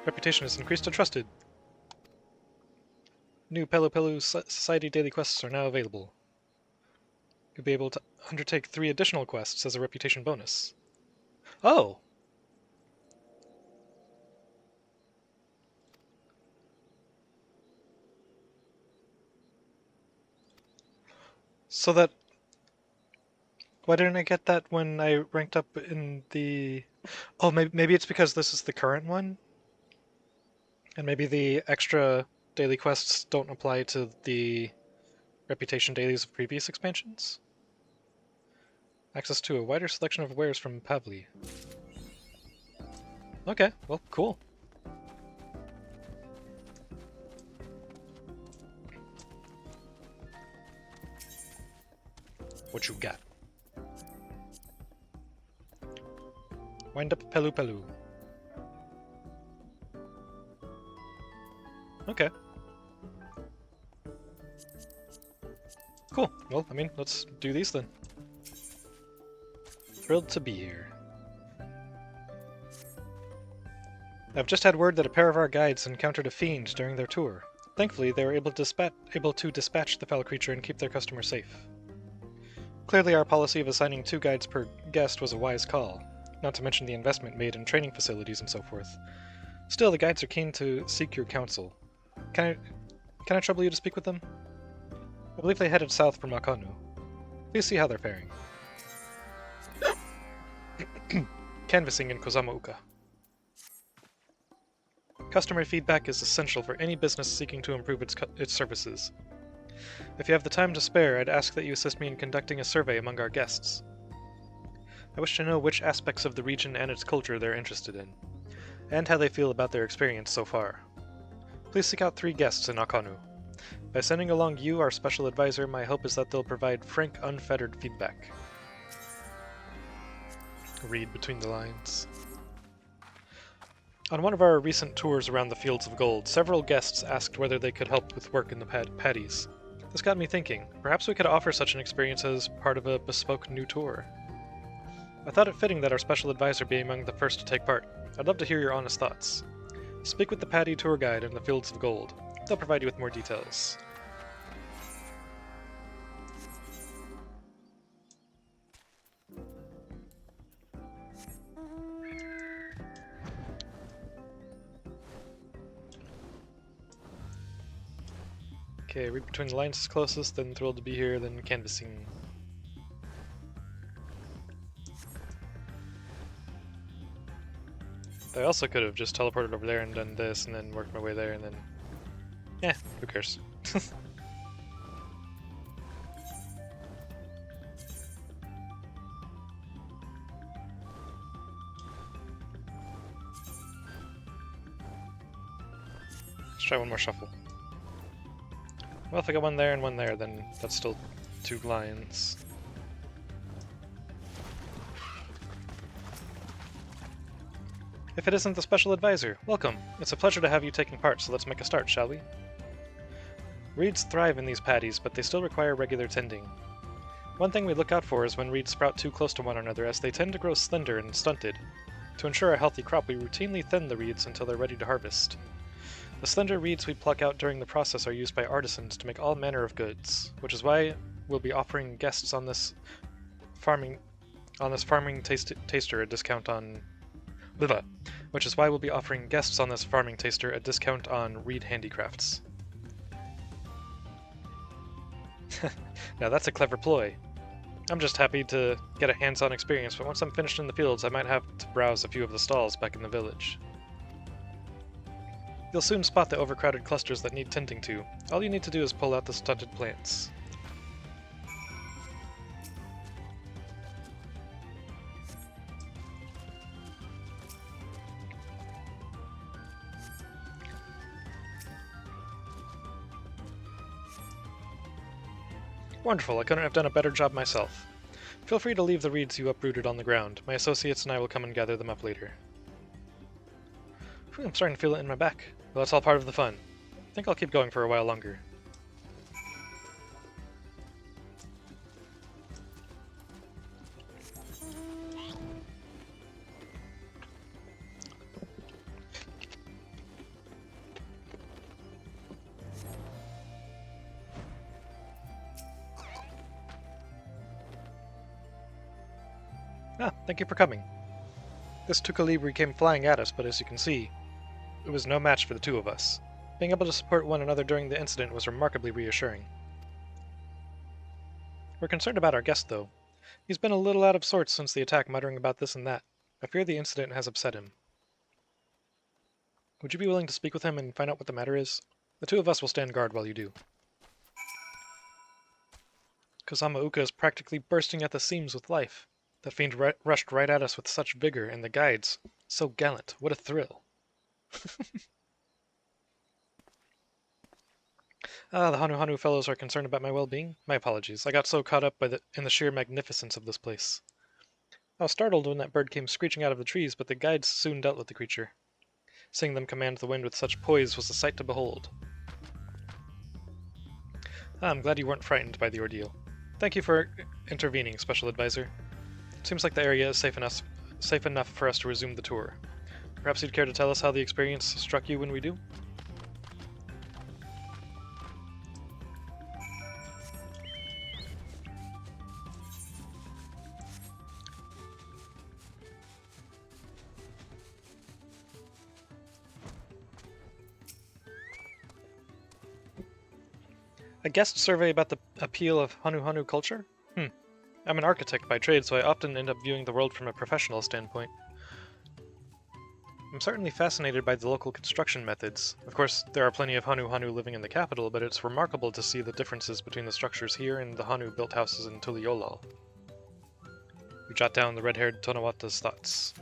Reputation is increased to trusted. New Pelu Pelu Society daily quests are now available. You'll be able to undertake 3 additional quests as a reputation bonus. Oh! So that... Why didn't I get that when I ranked up in the... Oh, maybe it's because this is the current one? And maybe the extra daily quests don't apply to the reputation dailies of previous expansions? Access to a wider selection of wares from Pavli. Okay, well, cool. What you got? Wind up Pelu Pelu. Okay. Cool. Well, I mean, let's do these then. Thrilled to be here. I've just had word that a pair of our guides encountered a fiend during their tour. Thankfully, they were able to dispatch the foul creature and keep their customer safe. Clearly, our policy of assigning 2 guides per guest was a wise call, not to mention the investment made in training facilities and so forth. Still, the guides are keen to seek your counsel. Can I trouble you to speak with them? I believe they headed south from Akanu. Please see how they're faring. Canvassing in Kozama Uka. Customer feedback is essential for any business seeking to improve its services. If you have the time to spare, I'd ask that you assist me in conducting a survey among our guests. I wish to know which aspects of the region and its culture they're interested in, and how they feel about their experience so far. Please seek out 3 guests in Akanu. By sending along you, our special advisor, my hope is that they'll provide frank, unfettered feedback. Read between the lines. On one of our recent tours around the Fields of Gold, several guests asked whether they could help with work in the paddies. This got me thinking, perhaps we could offer such an experience as part of a bespoke new tour. I thought it fitting that our special advisor be among the first to take part. I'd love to hear your honest thoughts. Speak with the Paddy tour guide in the Fields of Gold. They'll provide you with more details. Okay, read between the lines is closest, then thrilled to be here, then canvassing. I also could have just teleported over there and done this, and then worked my way there, and then Eh, who cares? Let's try one more shuffle. Well, if I got one there and one there, then that's still 2 lions. If it isn't the special advisor, welcome. It's a pleasure to have you taking part, so let's make a start, shall we? Reeds thrive in these paddies, but they still require regular tending. One thing we look out for is when reeds sprout too close to one another, as they tend to grow slender and stunted. To ensure a healthy crop, we routinely thin the reeds until they're ready to harvest. The slender reeds we pluck out during the process are used by artisans to make all manner of goods, which is why we'll be offering guests on this farming taster a discount on which is why we'll be offering guests on this farming taster a discount on reed handicrafts. Now that's a clever ploy. I'm just happy to get a hands-on experience, but once I'm finished in the fields, I might have to browse a few of the stalls back in the village. You'll soon spot the overcrowded clusters that need tending to. All you need to do is pull out the stunted plants. Wonderful, I couldn't have done a better job myself. Feel free to leave the reeds you uprooted on the ground. My associates and I will come and gather them up later. I'm starting to feel it in my back. Well, that's all part of the fun. I think I'll keep going for a while longer. Ah, thank you for coming. This Tukalibri came flying at us, but as you can see, it was no match for the 2 of us. Being able to support one another during the incident was remarkably reassuring. We're concerned about our guest, though. He's been a little out of sorts since the attack, muttering about this and that. I fear the incident has upset him. Would you be willing to speak with him and find out what the matter is? The 2 of us will stand guard while you do. Kozama Uka is practically bursting at the seams with life. That fiend rushed right at us with such vigor, and the guides, so gallant. What a thrill. The Hanu fellows are concerned about my well-being? My apologies. I got so caught up in the sheer magnificence of this place. I was startled when that bird came screeching out of the trees, but the guides soon dealt with the creature. Seeing them command the wind with such poise was a sight to behold. I'm glad you weren't frightened by the ordeal. Thank you for intervening, Special Advisor. Seems like the area is safe enough for us to resume the tour. Perhaps you'd care to tell us how the experience struck you when we do? A guest survey about the appeal of Hanu culture? I'm an architect by trade, so I often end up viewing the world from a professional standpoint. I'm certainly fascinated by the local construction methods. Of course, there are plenty of Hanu living in the capital, but it's remarkable to see the differences between the structures here and the Hanu-built houses in Tuliolal. We jot down the red-haired Tonawata's thoughts.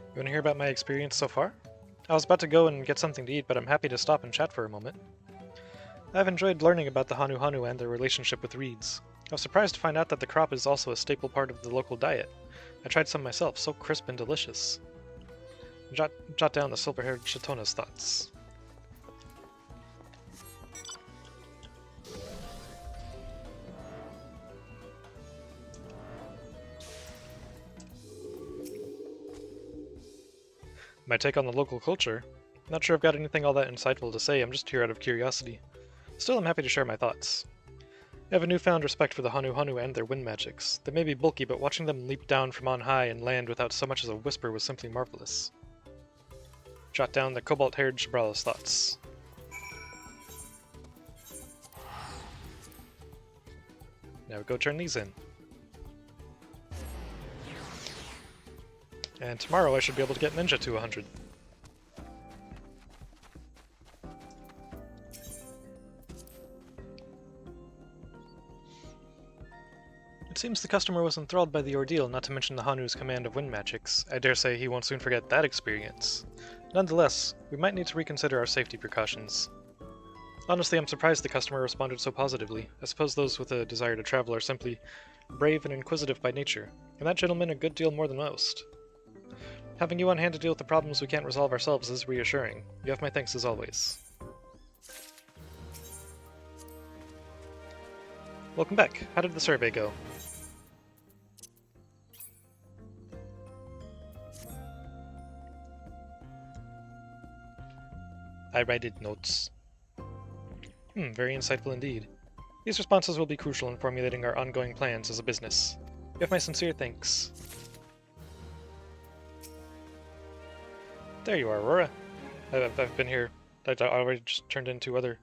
You want to hear about my experience so far? I was about to go and get something to eat, but I'm happy to stop and chat for a moment. I've enjoyed learning about the Hanu and their relationship with reeds. I was surprised to find out that the crop is also a staple part of the local diet. I tried some myself, so crisp and delicious. Jot down the silver-haired Chitona's thoughts. My take on the local culture? Not sure I've got anything all that insightful to say, I'm just here out of curiosity. Still, I'm happy to share my thoughts. I have a newfound respect for the Hanu and their wind magics. They may be bulky, but watching them leap down from on high and land without so much as a whisper was simply marvelous. Jot down the cobalt-haired Shabrala's thoughts. Now go turn these in. And tomorrow I should be able to get Ninja to 100. It seems the customer was enthralled by the ordeal, not to mention the Hanu's command of wind magics. I dare say he won't soon forget that experience. Nonetheless, we might need to reconsider our safety precautions. Honestly, I'm surprised the customer responded so positively. I suppose those with a desire to travel are simply brave and inquisitive by nature, and that gentleman a good deal more than most. Having you on hand to deal with the problems we can't resolve ourselves is reassuring. You have my thanks as always. Welcome back. How did the survey go? I writed notes. Very insightful indeed. These responses will be crucial in formulating our ongoing plans as a business. You have my sincere thanks. There you are, Aurora. I've been here. I already just turned into other...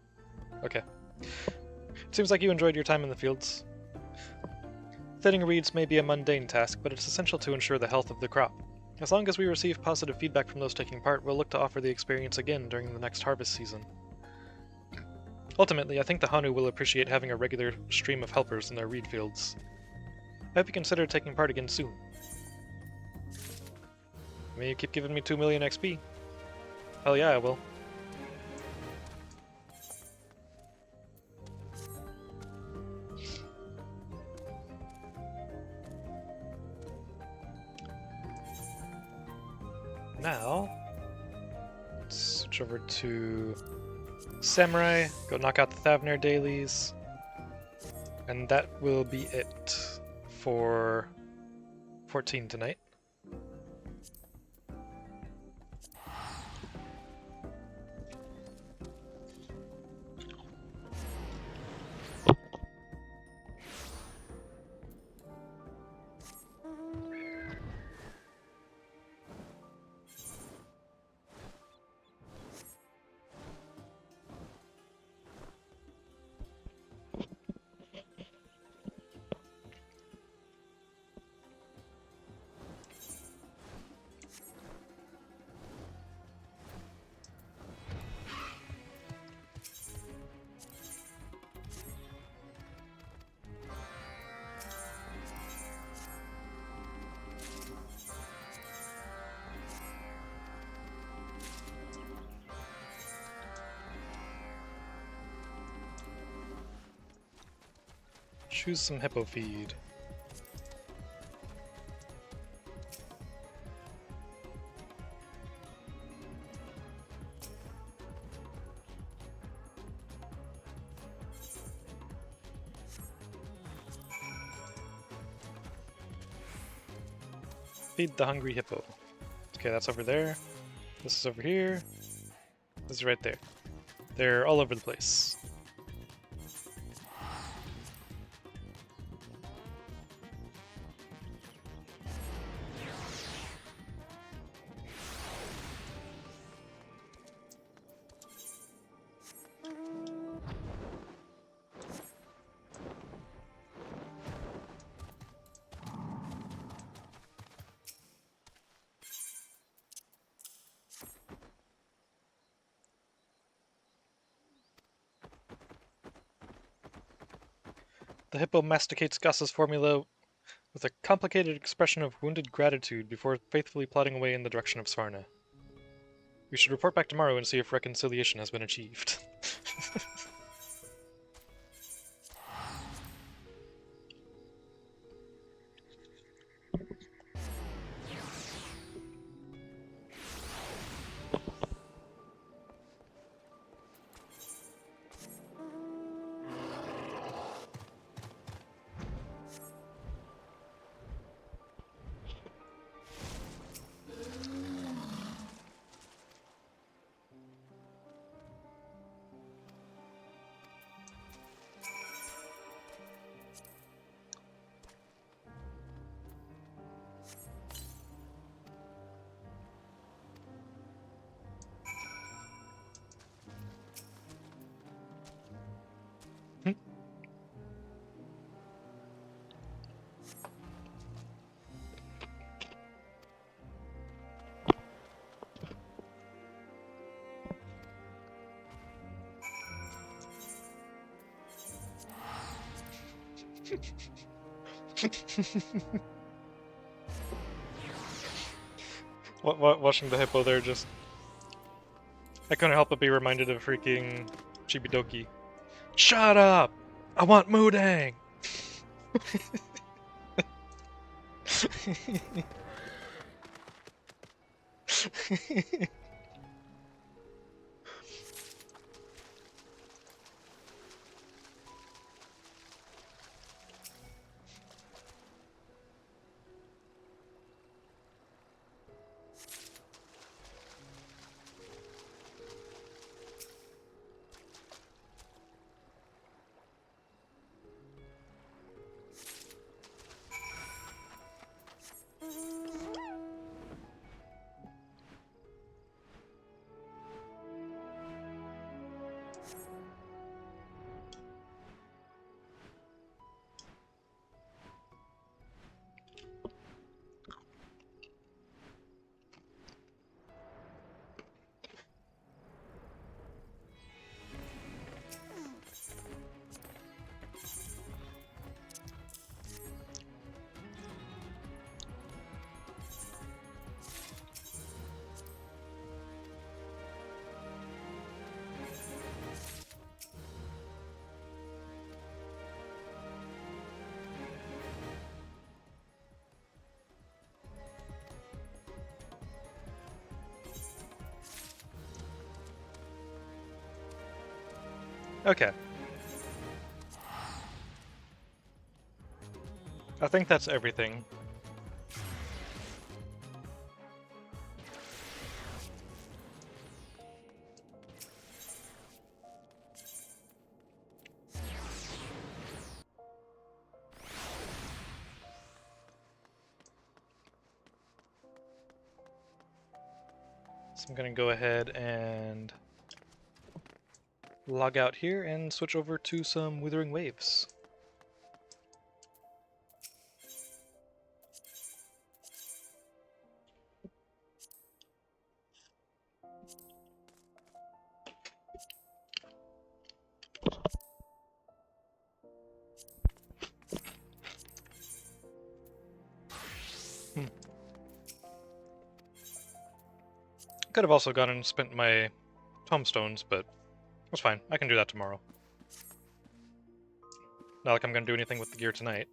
Okay. It seems like you enjoyed your time in the fields. Thinning reeds may be a mundane task, but it's essential to ensure the health of the crop. As long as we receive positive feedback from those taking part, we'll look to offer the experience again during the next harvest season. Ultimately, I think the Hanu will appreciate having a regular stream of helpers in their reed fields. I hope you consider taking part again soon. I mean, you keep giving me 2 million XP. Hell yeah, I will. Now, let's switch over to Samurai, go knock out the Thavner dailies, and that will be it for 14 tonight. Choose some hippo feed. Feed the hungry hippo. Okay, that's over there. This is over here. This is right there. They're all over the place. The hippo masticates Gus's formula with a complicated expression of wounded gratitude before faithfully plodding away in the direction of Svarna. We should report back tomorrow and see if reconciliation has been achieved. Watching the hippo there, just I couldn't help but be reminded of freaking Chibidoki. Shut up! I want Mudang! Okay. I think that's everything. So I'm gonna go ahead and log out here and switch over to some Withering Waves. Could have also gone and spent my tombstones, but that's fine. I can do that tomorrow. Not like I'm gonna do anything with the gear tonight.